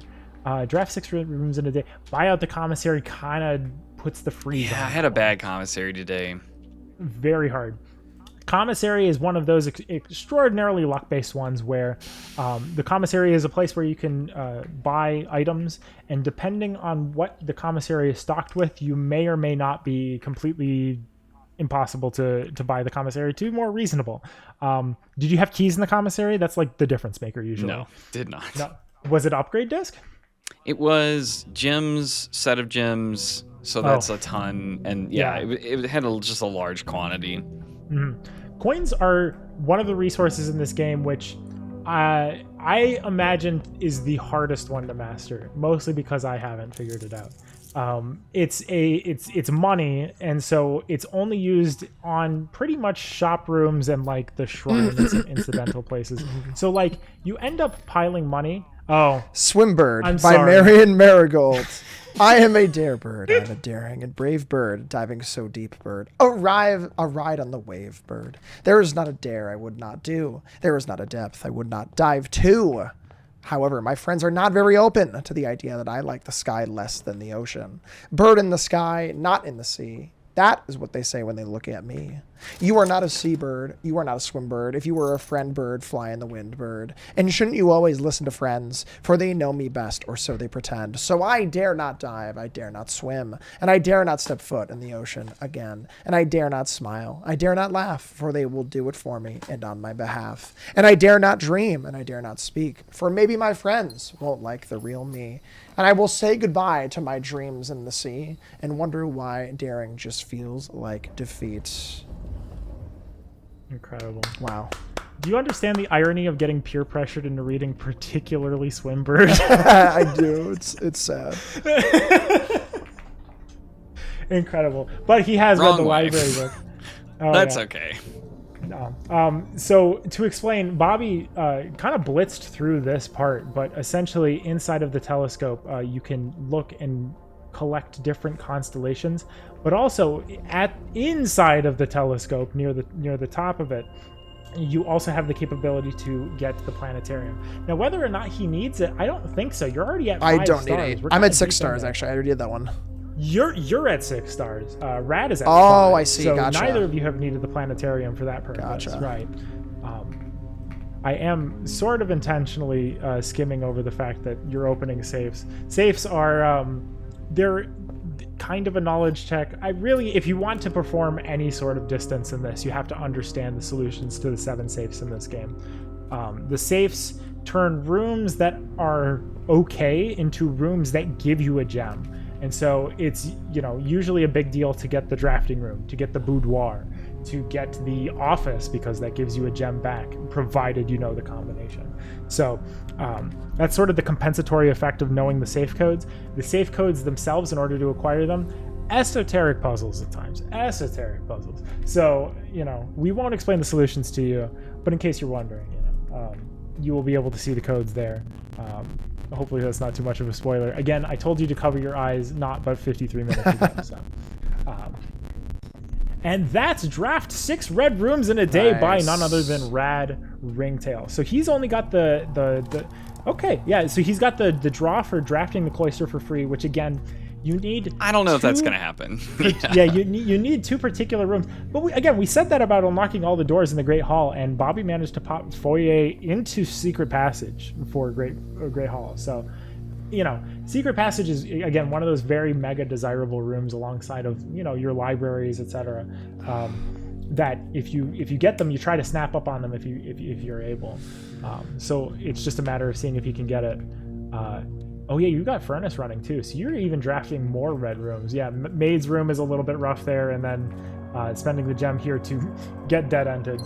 draft 6 rooms in a day, buy out the commissary, kind of puts the freeze on. I had a bad commissary today. Very hard. Commissary is one of those extraordinarily luck-based ones where the commissary is a place where you can buy items, and depending on what the commissary is stocked with, you may or may not be completely impossible to buy the commissary to more reasonable. Did you have keys in the commissary? That's like the difference maker usually. No, did not. No. Was it upgrade disc? It was gems, set of gems, so that's a ton, and it had just a large quantity. Mm-hmm. Coins are one of the resources in this game which I imagine is the hardest one to master, mostly because I haven't figured it out. It's money, and so it's only used on pretty much shop rooms and like the shrine and some incidental places. So like you end up piling money. Oh, Swimbird by Marion Marigold. I am a dare bird. I am a daring and brave bird, diving so deep bird. A ride on the wave bird. There is not a dare I would not do. There is not a depth I would not dive to. However, my friends are not very open to the idea that I like the sky less than the ocean. Bird in the sky, not in the sea. That is what they say when they look at me. You are not a seabird. You are not a swim bird. If you were a friend bird, fly in the wind bird. And shouldn't you always listen to friends? For they know me best, or so they pretend. So I dare not dive. I dare not swim. And I dare not step foot in the ocean again. And I dare not smile. I dare not laugh, for they will do it for me and on my behalf. And I dare not dream. And I dare not speak. For maybe my friends won't like the real me. And I will say goodbye to my dreams in the sea and wonder why daring just feels like defeat. Incredible. Wow. Do you understand the irony of getting peer pressured into reading particularly Swimbird? I do. It's sad. Incredible. But he has read the library book. Oh, That's okay. No. So to explain, Bobby kind of blitzed through this part, but essentially inside of the telescope, you can look and collect different constellations, but also inside of the telescope, near the top of it, you also have the capability to get the planetarium. Now, whether or not he needs it, I don't think so. You're already at 5 I don't stars. need 8. I'm at 6 stars, actually. I already did that one. You're at 6 stars. Rad is at 5. I see. So Gotcha. neither of you have needed the planetarium for that purpose. Gotcha. Right. I am sort of intentionally skimming over the fact that you're opening safes. Safes are they're kind of a knowledge check. If you want to perform any sort of distance in this, you have to understand the solutions to the 7 safes in this game. The safes turn rooms that are okay into rooms that give you a gem. And so it's, usually a big deal to get the drafting room, to get the boudoir, to get the office, because that gives you a gem back, provided you know the combination. So that's sort of the compensatory effect of knowing the safe codes. The safe codes themselves, in order to acquire them, esoteric puzzles at times. Esoteric puzzles. So, we won't explain the solutions to you, but in case you're wondering, you will be able to see the codes there. Hopefully that's not too much of a spoiler. Again, I told you to cover your eyes not but 53 minutes ago. So, and that's draft 6 red rooms in a day by none other than Rad Ringtail. So he's only got the okay, yeah. So he's got the draw for drafting the cloister for free, which again, you need. I don't know if that's gonna happen. Yeah, you need 2 particular rooms. But we said that about unlocking all the doors in the Great Hall, and Bobby managed to pop Foyer into Secret Passage for Great Hall. So, Secret Passage is again one of those very mega desirable rooms alongside of your libraries, etc. That if you get them, you try to snap up on them if you're able. So it's just a matter of seeing if you can get it. Oh yeah, you got Furnace running too, so you're even drafting more red rooms. Yeah, Maid's room is a little bit rough there, and then spending the gem here to get dead-ended.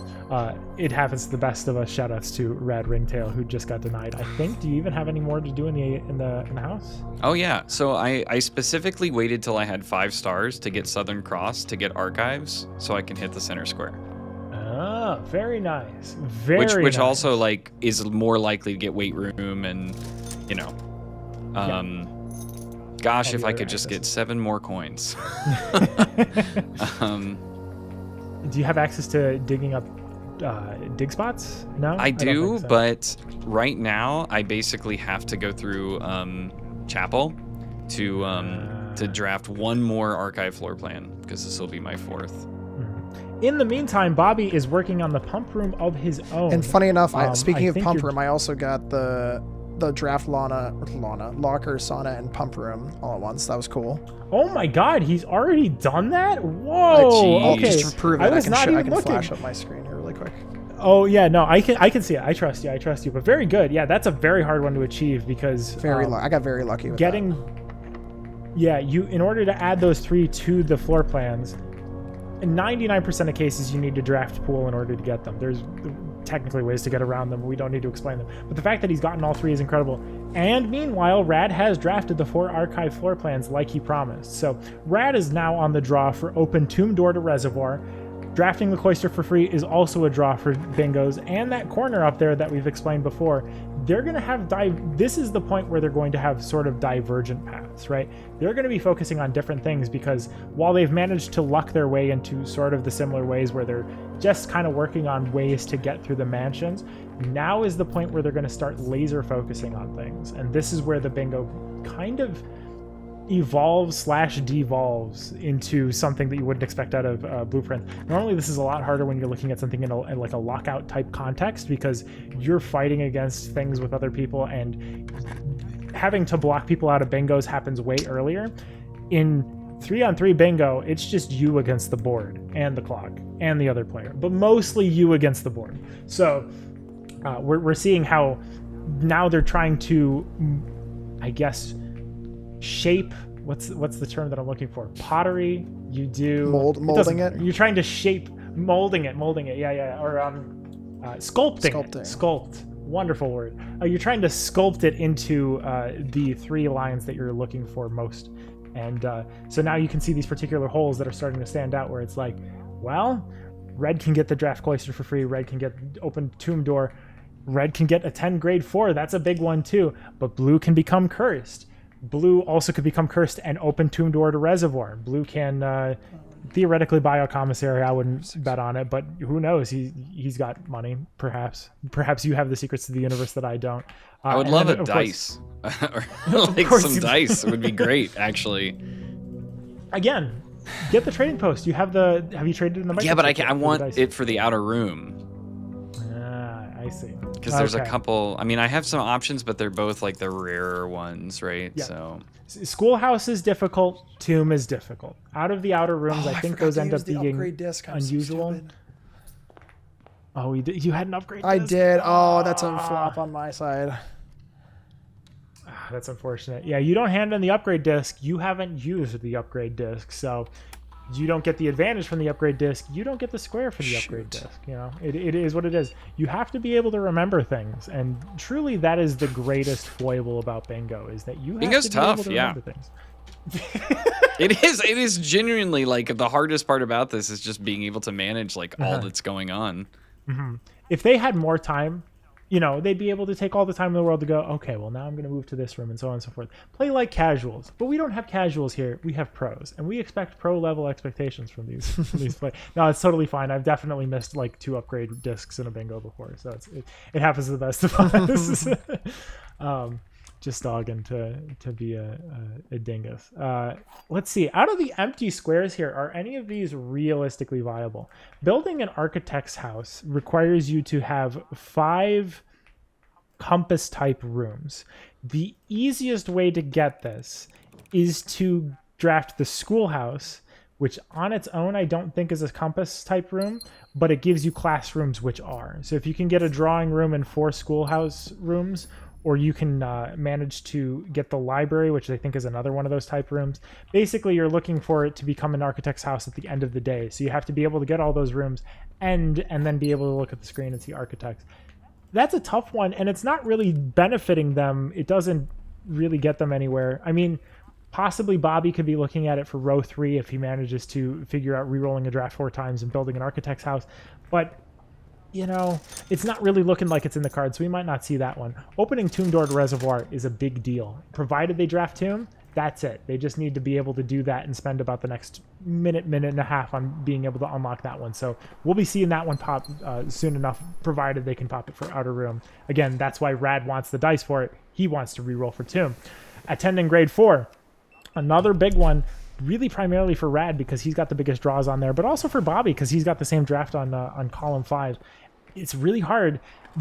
It happens to the best of us. Shoutouts to Rad Ringtail, who just got denied. I think. Do you even have any more to do in the house? Oh yeah. So I specifically waited till I had 5 stars to get Southern Cross to get archives, so I can hit the center square. Ah, very nice. Which nice. also is more likely to get weight room and Gosh, if I other could just get accesses. 7 more coins. Do you have access to digging up dig spots? No, I don't do, think so. but right now I basically have to go through Chapel to draft 1 more archive floor plan, because this will be my 4th. In the meantime, Bobby is working on the pump room of his own. And funny enough, speaking I of think pump you're- room, I also got the draft locker, sauna, and pump room all at once. That was cool. Oh my God, he's already done that? Oh, Whoa! geez. Okay, Just to prove it, I was can not I even can looking. flash up my screen here really quick. Oh yeah, no, I can see it. I trust you. But very good. Yeah, that's a very hard one to achieve because I got very lucky with getting. that. Yeah, you in order to add those 3 to the floor plans, in 99% of cases you need to draft pool in order to get them. There's technically ways to get around them. We don't need to explain them. But the fact that he's gotten all 3 is incredible. And meanwhile, Rad has drafted the 4 archive floor plans like he promised. So Rad is now on the draw for open tomb door to reservoir. Drafting the cloister for free is also a draw for bingos, and that corner up there that we've explained before. They're going to have this is the point where they're going to have sort of divergent paths, right? They're going to be focusing on different things because while they've managed to luck their way into sort of the similar ways where they're just kind of working on ways to get through the mansions, now is the point where they're going to start laser focusing on things. And this is where the bingo kind of evolves/devolves into something that you wouldn't expect out of Blueprint. Normally this is a lot harder when you're looking at something in like a lockout type context because you're fighting against things with other people, and having to block people out of bingos happens way earlier. In 3-on-3 bingo, it's just you against the board and the clock and the other player, but mostly you against the board. So we're seeing how now they're trying to, I guess, shape what's the term that I'm looking for? Pottery. You do molding it. You're trying to shape molding it. Yeah. Or sculpting. Sculpt. Wonderful word. You're trying to sculpt it into the 3 lines that you're looking for most. And so now you can see these particular holes that are starting to stand out where it's like, well, red can get the draft cloister for free. Red can get open tomb door. Red can get a 10 grade 4. That's a big one too. But blue can become cursed. Blue also could become cursed and open tomb door to reservoir. Blue can theoretically buy a commissary. I wouldn't bet on it, but who knows? He's got money. Perhaps you have the secrets to the universe that I don't. I would love a dice. Or like some dice would be great, actually. Again, get the trading post. Have you traded in the microchip? Yeah, but I want it for the outer room. I see. Because there's a couple. I mean, I have some options, but they're both like the rarer ones, right? Yeah. So Schoolhouse is difficult. Tomb is difficult. Out of the outer rooms, I think those end up being unusual. Oh, you had an upgrade disc? I did. Oh, that's a flop on my side. That's unfortunate. Yeah, you don't hand in the upgrade disc. You haven't used the upgrade disc, so you don't get the advantage from the upgrade disc. You don't get the square for the upgrade disc. You know, it is what it is. You have to be able to remember things, and truly, that is the greatest foible about bingo: is that you have Bingo's to be tough, able to remember things. It is genuinely like the hardest part about this is just being able to manage like all that's going on. Mm-hmm. If they had more time, you know, they'd be able to take all the time in the world to go, okay, well, now I'm going to move to this room and so on and so forth. Play like casuals. But we don't have casuals here. We have pros. And we expect pro-level expectations from these play. No, it's totally fine. I've definitely missed like 2 upgrade discs in a bingo before. So it happens to the best of us. Just dogging to be a dingus. Let's see. Out of the empty squares here, are any of these realistically viable? Building an architect's house requires you to have 5 compass type rooms. The easiest way to get this is to draft the schoolhouse, which on its own I don't think is a compass type room, but it gives you classrooms which are. So if you can get a drawing room and 4 schoolhouse rooms, or you can manage to get the library, which I think is another one of those type rooms. Basically, you're looking for it to become an architect's house at the end of the day. So you have to be able to get all those rooms and then be able to look at the screen and see architects. That's a tough one, and it's not really benefiting them. It doesn't really get them anywhere. I mean, possibly Bobby could be looking at it for row 3 if he manages to figure out re-rolling a draft 4 times and building an architect's house. But you know, it's not really looking like it's in the cards, so we might not see that one. Opening tomb door to reservoir is a big deal. Provided they draft tomb, That's it. They just need to be able to do that and spend about the next minute and a half on being able to unlock that one. So we'll be seeing that one pop soon enough, provided they can pop it for Outer Room. Again, that's why Rad wants the dice for it. He wants to reroll for Tomb. Attending grade 4, another big one, really primarily for Rad because he's got the biggest draws on there, but also for Bobby because he's got the same draft on column 5. It's really hard.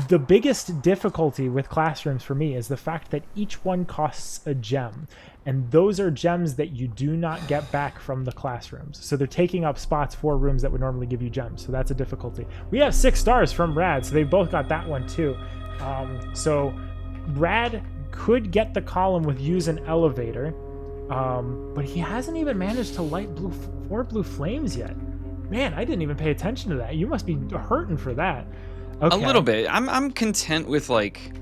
The biggest difficulty with classrooms for me is the fact that each one costs a gem, and those are gems that you do not get back from the classrooms. So they're taking up spots for rooms that would normally give you gems. So that's a difficulty. We have 6 stars from Rad, so they both got that one too. So Rad could get the column with use an elevator, but he hasn't even managed to light 4 blue flames yet. Man, I didn't even pay attention to that. You must be hurting for that. Okay. A little bit. I'm content with like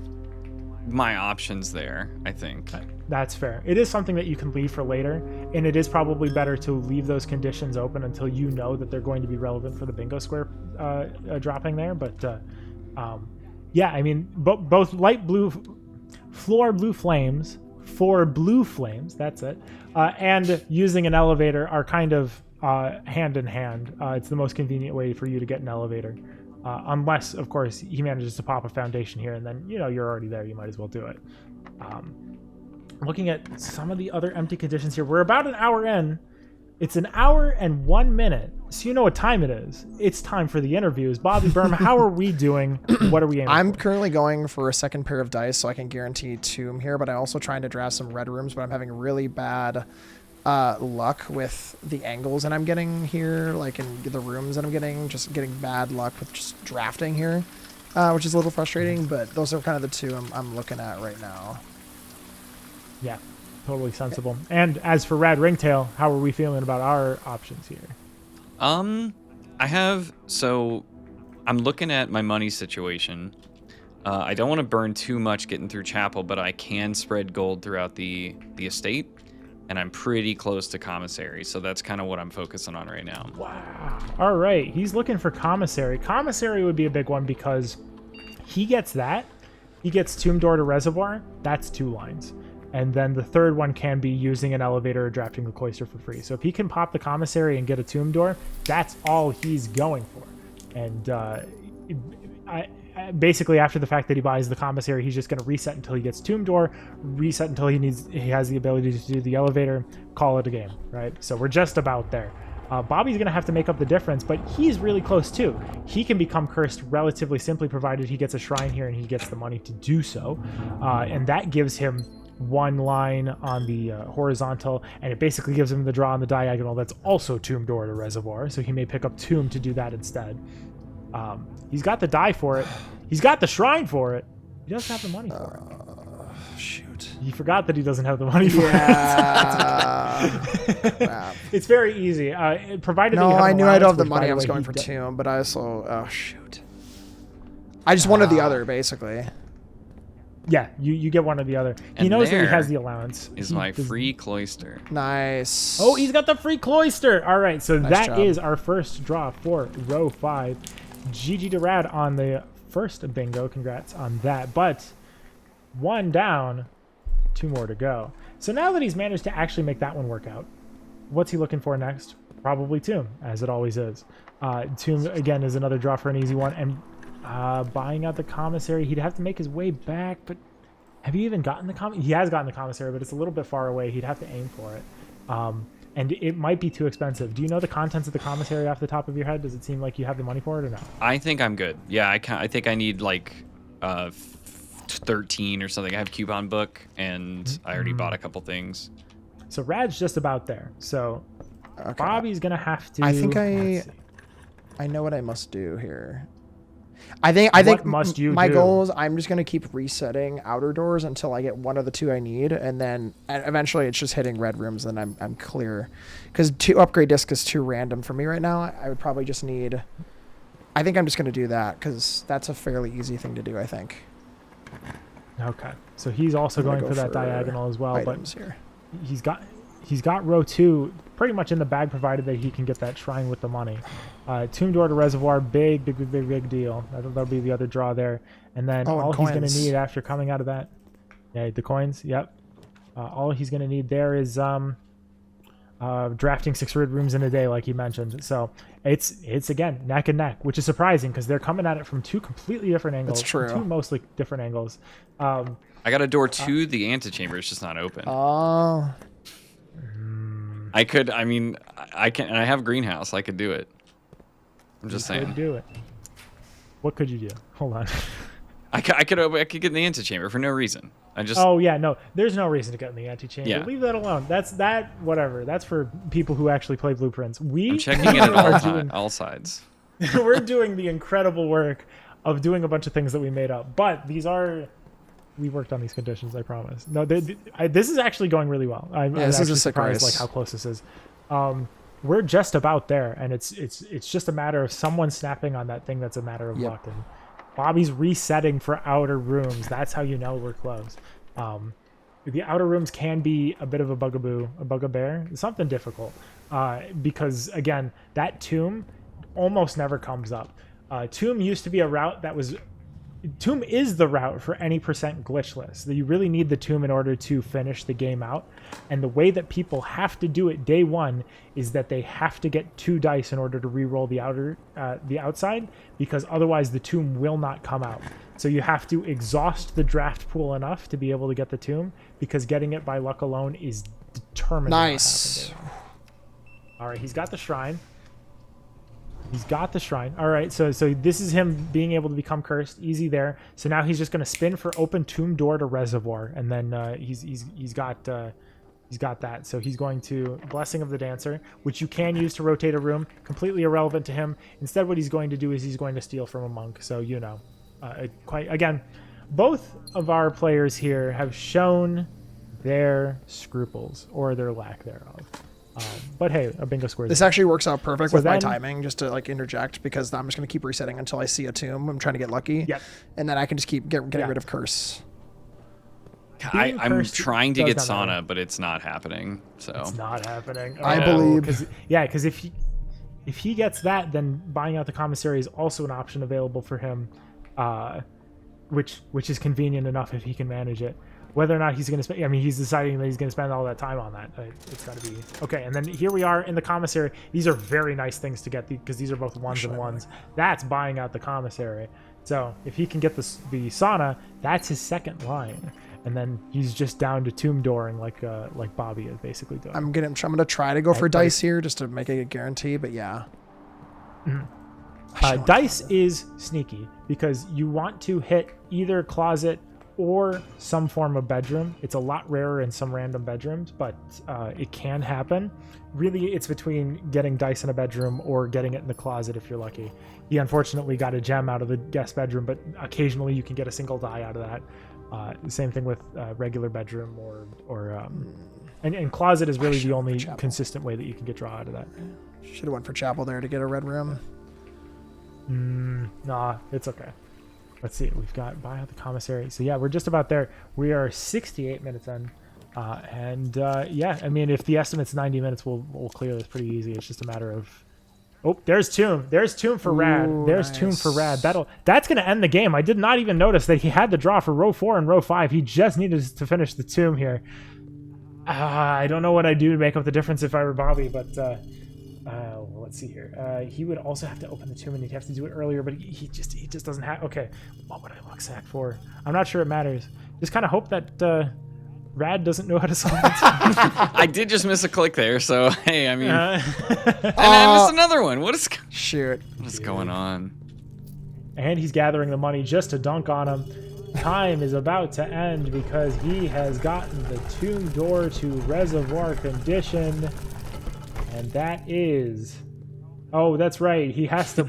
my options there, I think. That's fair. It is something that you can leave for later, and it is probably better to leave those conditions open until you know that they're going to be relevant for the bingo square dropping there. But yeah, I mean, both light blue, floor blue flames, 4 blue flames, that's it, and using an elevator are kind of hand in hand. It's the most convenient way for you to get an elevator. Unless, of course, he manages to pop a foundation here, and then, you know, you're already there. You might as well do it. Looking at some of the other empty conditions here, we're about an hour in. It's an hour and 1 minute, so you know what time it is. It's time for the interviews. Bobby Berm, how are we doing? What are we aiming I'm for? currently going for a second pair of dice, so I can guarantee Tomb here, but I'm also trying to draft some red rooms, but I'm having really bad luck with the angles that I'm getting here, like in the rooms that I'm getting, just getting bad luck with just drafting here, which is a little frustrating, but those are kind of the two I'm looking at right now. Yeah, totally sensible. And as for Rad Ringtail, how are we feeling about our options here? I'm looking at my money situation. I don't want to burn too much getting through Chapel, but I can spread gold throughout the estate. And I'm pretty close to commissary, so that's kind of what I'm focusing on right now. Wow. All right, he's looking for commissary. Commissary would be a big one because he gets that. He gets Tomb Door to Reservoir. That's 2 lines. And then the third one can be using an elevator or drafting the cloister for free. So if he can pop the commissary and get a Tomb Door, that's all he's going for. And basically, after the fact that he buys the commissary, he's just going to reset until he gets Tomb Door, reset until he has the ability to do the elevator, call it a game, right? So we're just about there. Bobby's going to have to make up the difference, but he's really close too. He can become cursed relatively simply, provided he gets a shrine here and he gets the money to do so. And that gives him 1 line on the horizontal, and it basically gives him the draw on the diagonal that's also Tomb Door to Reservoir, so he may pick up Tomb to do that instead. He's got the die for it. He's got the shrine for it. He doesn't have the money for it. Shoot. He forgot that he doesn't have the money for it. It's very easy. Provided No, that you have I an knew I allowance, don't have the which, by money. I the was way, going he for does. Tomb, but I also... Oh, shoot. I just wanted the other, basically. Yeah, you get one or the other. He And knows that he there has the allowance. Is He my does- free cloister. Nice. Oh, he's got the free cloister. All right, so Nice that job. is our first draw for row 5. GG to Rad on the first bingo. Congrats on that. But 1 down, 2 more to go. So now that he's managed to actually make that one work out, what's he looking for next? Probably Tomb, as it always is. Tomb, again, is another draw for an easy one. And buying out the commissary, he'd have to make his way back, but have you even gotten the commissary? He has gotten the commissary, but it's a little bit far away. He'd have to aim for it. And it might be too expensive. Do you know the contents of the commissary off the top of your head? Does it seem like you have the money for it or no? I think I'm good. Yeah, I think I need like 13 or something. I have coupon book, and I already bought a couple things. So Rad's just about there. So Okay. Bobby's going to have to... I think let's see. I know what I must do here. I think must you my do? goal is I'm just going to keep resetting outer doors until I get one of the 2 I need, and then eventually it's just hitting red rooms, and I'm clear. Because 2 upgrade disc is too random for me right now. I would probably just need... I think I'm just going to do that, because that's a fairly easy thing to do, I think. Okay. So he's also I'm gonna going go for that diagonal as well, items but here. he's got row 2 pretty much in the bag, provided that he can get that shrine with the money. Tomb Door to Reservoir, big deal. That'll be the other draw there. And then all he's going to coins. need after coming out of that, yeah, the coins, yep. All he's going to need there is drafting 6 red rooms in a day, like he mentioned. So it's again neck and neck, which is surprising because they're coming at it from 2 completely different angles. That's true. 2 mostly different angles. I got a door to the antechamber. It's just not open. Oh. I could. I mean, I can. And I have a greenhouse. I could do it. I'm just saying. Could do it. What could you do? Hold on. I could get in the antechamber for no reason. I just. Oh yeah, no. There's no reason to get in the antechamber. Yeah. Leave that alone. That's whatever. That's for people who actually play blueprints. I'm checking it at all sides. We're doing the incredible work of doing a bunch of things that we made up, but we worked on these conditions. I promise. No, this is actually going really well. I'm this is actually a sick surprised race. like how close this is. We're just about there, and it's just a matter of someone snapping on that thing. That's a matter of luck. And Bobby's resetting for outer rooms. That's how you know we're close. The outer rooms can be a bit of a bugbear, something difficult, because again, that tomb almost never comes up. Tomb used to be a route that was. Tomb is the route for any percent glitchless. You really need the tomb in order to finish the game out. And the way that people have to do it day 1 is that they have to get 2 dice in order to re-roll the outside, because otherwise the tomb will not come out. So you have to exhaust the draft pool enough to be able to get the tomb, because getting it by luck alone is determined. Nice. All right, he's got the shrine. All right, so this is him being able to become cursed. Easy there. So now he's just going to spin for open tomb door to reservoir, and then he's got that. So he's going to Blessing of the Dancer, which you can use to rotate a room. Completely irrelevant to him. Instead, what he's going to do is he's going to steal from a monk. So again, both of our players here have shown their scruples or their lack thereof. But hey, a bingo square. This actually works out perfect with my timing, just to like interject, because I'm just going to keep resetting until I see a tomb. I'm trying to get lucky. Yep. And then I can just keep getting rid of curse. I'm trying to get sauna, but it's not happening. So it's not happening. I believe. Because if he gets that, then buying out the commissary is also an option available for him, which is convenient enough if he can manage it. Whether or not he's going to spend, he's deciding that he's going to spend all that time on that. It's got to be okay. And then here we are in the commissary. These are very nice things to get because these are both 1s and 1s. That's buying out the commissary. So if he can get the sauna, that's his second line. And then he's just down to tomb dooring like Bobby is basically doing. I'm going to try to go for dice here just to make it a guarantee, but yeah. Dice is sneaky because you want to hit either closet or some form of bedroom. It's a lot rarer in some random bedrooms, but it can happen. Really, it's between getting dice in a bedroom or getting it in the closet if you're lucky. He unfortunately got a gem out of the guest bedroom, but occasionally you can get a single die out of that. Same thing with regular bedroom and closet is really the only consistent way that you can get draw out of that. Should have went for chapel there to get a red room. Nah, it's okay. Let's see. We've got buy out the commissary. So yeah, we're just about there. We are 68 minutes in. If the estimate's 90 minutes, we'll clear this pretty easy. It's just a matter of... Oh, there's Tomb. There's Tomb for Rad. There's nice. Tomb for Rad. That's going to end the game. I did not even notice that he had the draw for row 4 and row 5. He just needed to finish the Tomb here. I don't know what I'd do to make up the difference if I were Bobby, but... let's see here. He would also have to open the tomb, and he'd have to do it earlier, but he just doesn't have. Okay, what would I luck sack for? I'm not sure it matters. Just kind of hope that Rad doesn't know how to solve it. I did just miss a click there, so hey, and I missed another one. What is going on? And he's gathering the money just to dunk on him. Time is about to end because he has gotten the tomb door to reservoir condition. And that is, that's right. He has to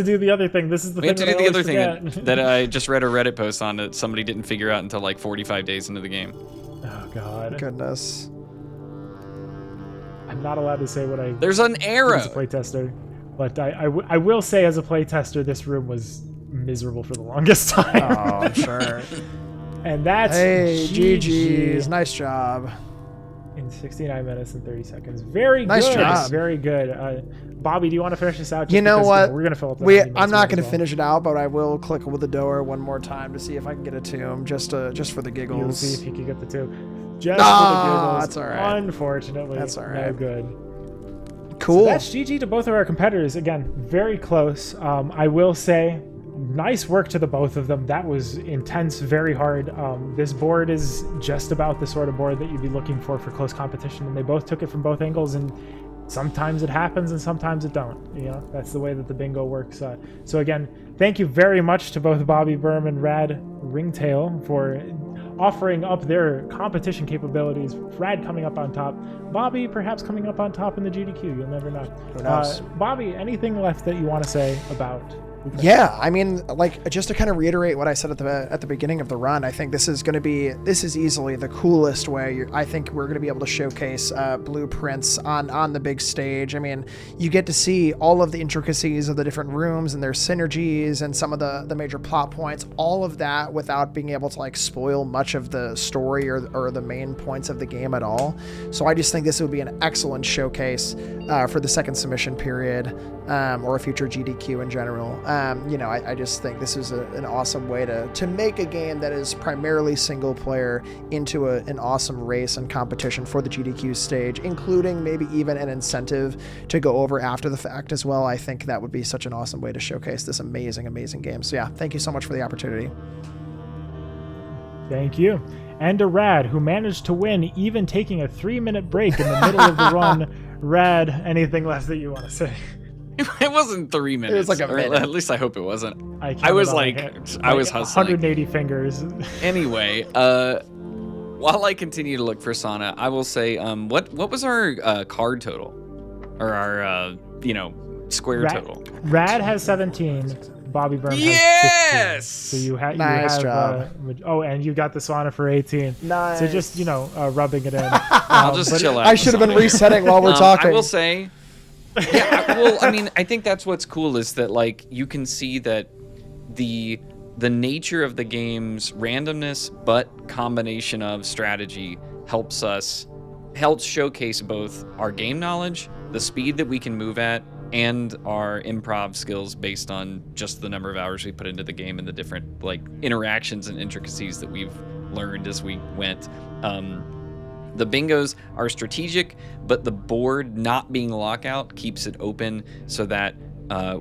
do the other thing. This is the thing. We have to do the other thing that I just read a Reddit post on that somebody didn't figure out until like 45 days into the game. Oh God. Goodness. I'm not allowed to say what I. There's an arrow. As a playtester, but I will say as a playtester, this room was miserable for the longest time. Oh, I'm sure. And that's GG's. Nice job. In 69 minutes and 30 seconds. Very good. Nice job. Very good. Bobby, do you want to finish this out? You know what? We're going to fill up the I'm not going to finish it out, but I will click with the door one more time to see if I can get a tomb, just for the giggles. You'll see if you can get the tomb. Just for the giggles. That's all right. Unfortunately, That's all no right. good. Cool. So that's GG to both of our competitors. Again, very close. I will say, nice work to the both of them. That was intense, very hard. This board is just about the sort of board that you'd be looking for close competition, and they both took it from both angles, and sometimes it happens and sometimes it don't. You know, that's the way that the bingo works. So again, thank you very much to both Bobby Berm and Rad Ringtail for offering up their competition capabilities. Rad coming up on top, Bobby perhaps coming up on top in the GDQ. You'll never know. Who knows? Bobby, anything left that you want to say about? Yeah, I mean, like, just to kind of reiterate what I said at the beginning of the run, I think this is easily the coolest way. I think we're going to be able to showcase blueprints on the big stage. I mean, you get to see all of the intricacies of the different rooms and their synergies and some of the major plot points, all of that without being able to like spoil much of the story or the main points of the game at all. So I just think this would be an excellent showcase for the second submission period or a future GDQ in general. I just think this is an awesome way to make a game that is primarily single player into an awesome race and competition for the GDQ stage, including maybe even an incentive to go over after the fact as well. I think that would be such an awesome way to showcase this amazing, amazing game. So yeah, thank you so much for the opportunity. Thank you. And to Rad, who managed to win even taking a 3-minute break in the middle of the run. Rad, anything less that you want to say? It wasn't 3 minutes. It was like a minute. At least I hope it wasn't. I was I was hustling. 180 fingers. Anyway, while I continue to look for Sana, I will say, what was our card total, or our square total? Rad has 17. Bobby Berm Yes! has 15. So you have Nice job. And you got the Sana for 18. Nice. So just rubbing it in. I'll just chill out. I should have been resetting while we're talking. I will say. Yeah, I think that's what's cool is that like you can see that the nature of the game's randomness but combination of strategy helps showcase both our game knowledge, the speed that we can move at, and our improv skills based on just the number of hours we put into the game and the different like interactions and intricacies that we've learned as we went. The bingos are strategic, but the board not being lockout keeps it open so that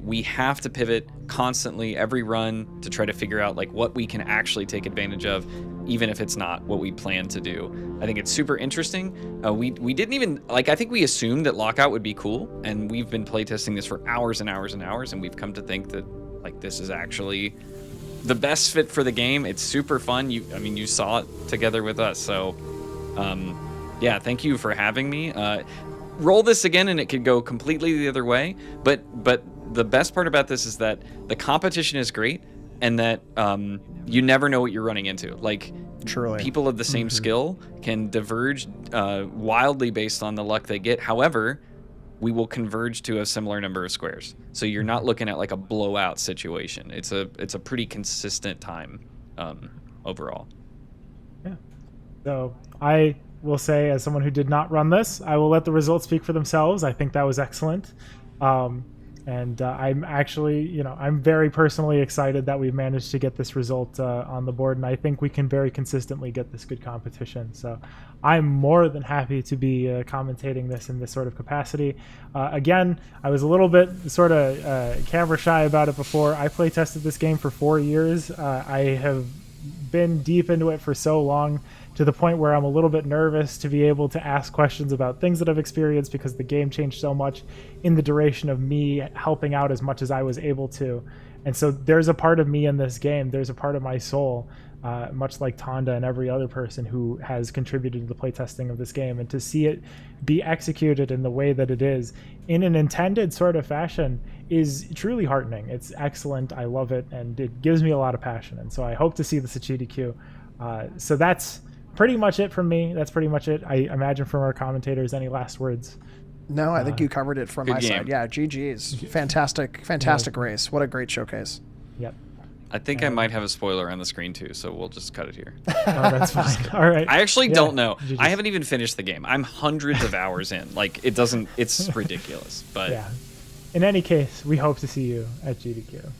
we have to pivot constantly every run to try to figure out like what we can actually take advantage of, even if it's not what we plan to do. I think it's super interesting. We didn't even I think we assumed that lockout would be cool, and we've been playtesting this for hours and hours and hours, and we've come to think that like this is actually the best fit for the game. It's super fun. You saw it together with us, so. Yeah, thank you for having me. Roll this again and it could go completely the other way, but the best part about this is that the competition is great and that you never know what you're running into. Like, truly, people of the same skill can diverge wildly based on the luck they get. However, we will converge to a similar number of squares. So you're not looking at like a blowout situation. It's a pretty consistent time overall. Yeah. So I will say, as someone who did not run this, I will let the results speak for themselves. I think that was excellent. And I'm actually, I'm very personally excited that we've managed to get this result on the board. And I think we can very consistently get this good competition. So I'm more than happy to be commentating this in this sort of capacity. Again, I was a little bit sort of camera shy about it before. I play tested this game for 4 years. I have been deep into it for so long, to the point where I'm a little bit nervous to be able to ask questions about things that I've experienced, because the game changed so much in the duration of me helping out as much as I was able to. And so there's a part of me in this game, there's a part of my soul, much like Tonda and every other person who has contributed to the playtesting of this game. And to see it be executed in the way that it is, in an intended sort of fashion, is truly heartening. It's excellent. I love it, and it gives me a lot of passion. And so I hope to see this at GDQ. So that's pretty much it from me. That's pretty much it. I imagine from our commentators, any last words? No, I think you covered it from my side. Yeah, GG's. Fantastic race. What a great showcase. Yep. I think I might have a spoiler on the screen too, so we'll just cut it here. Oh, that's fine. All right. I actually don't know. I haven't even finished the game. I'm hundreds of hours in. Like, it's ridiculous. But yeah. In any case, we hope to see you at GDQ.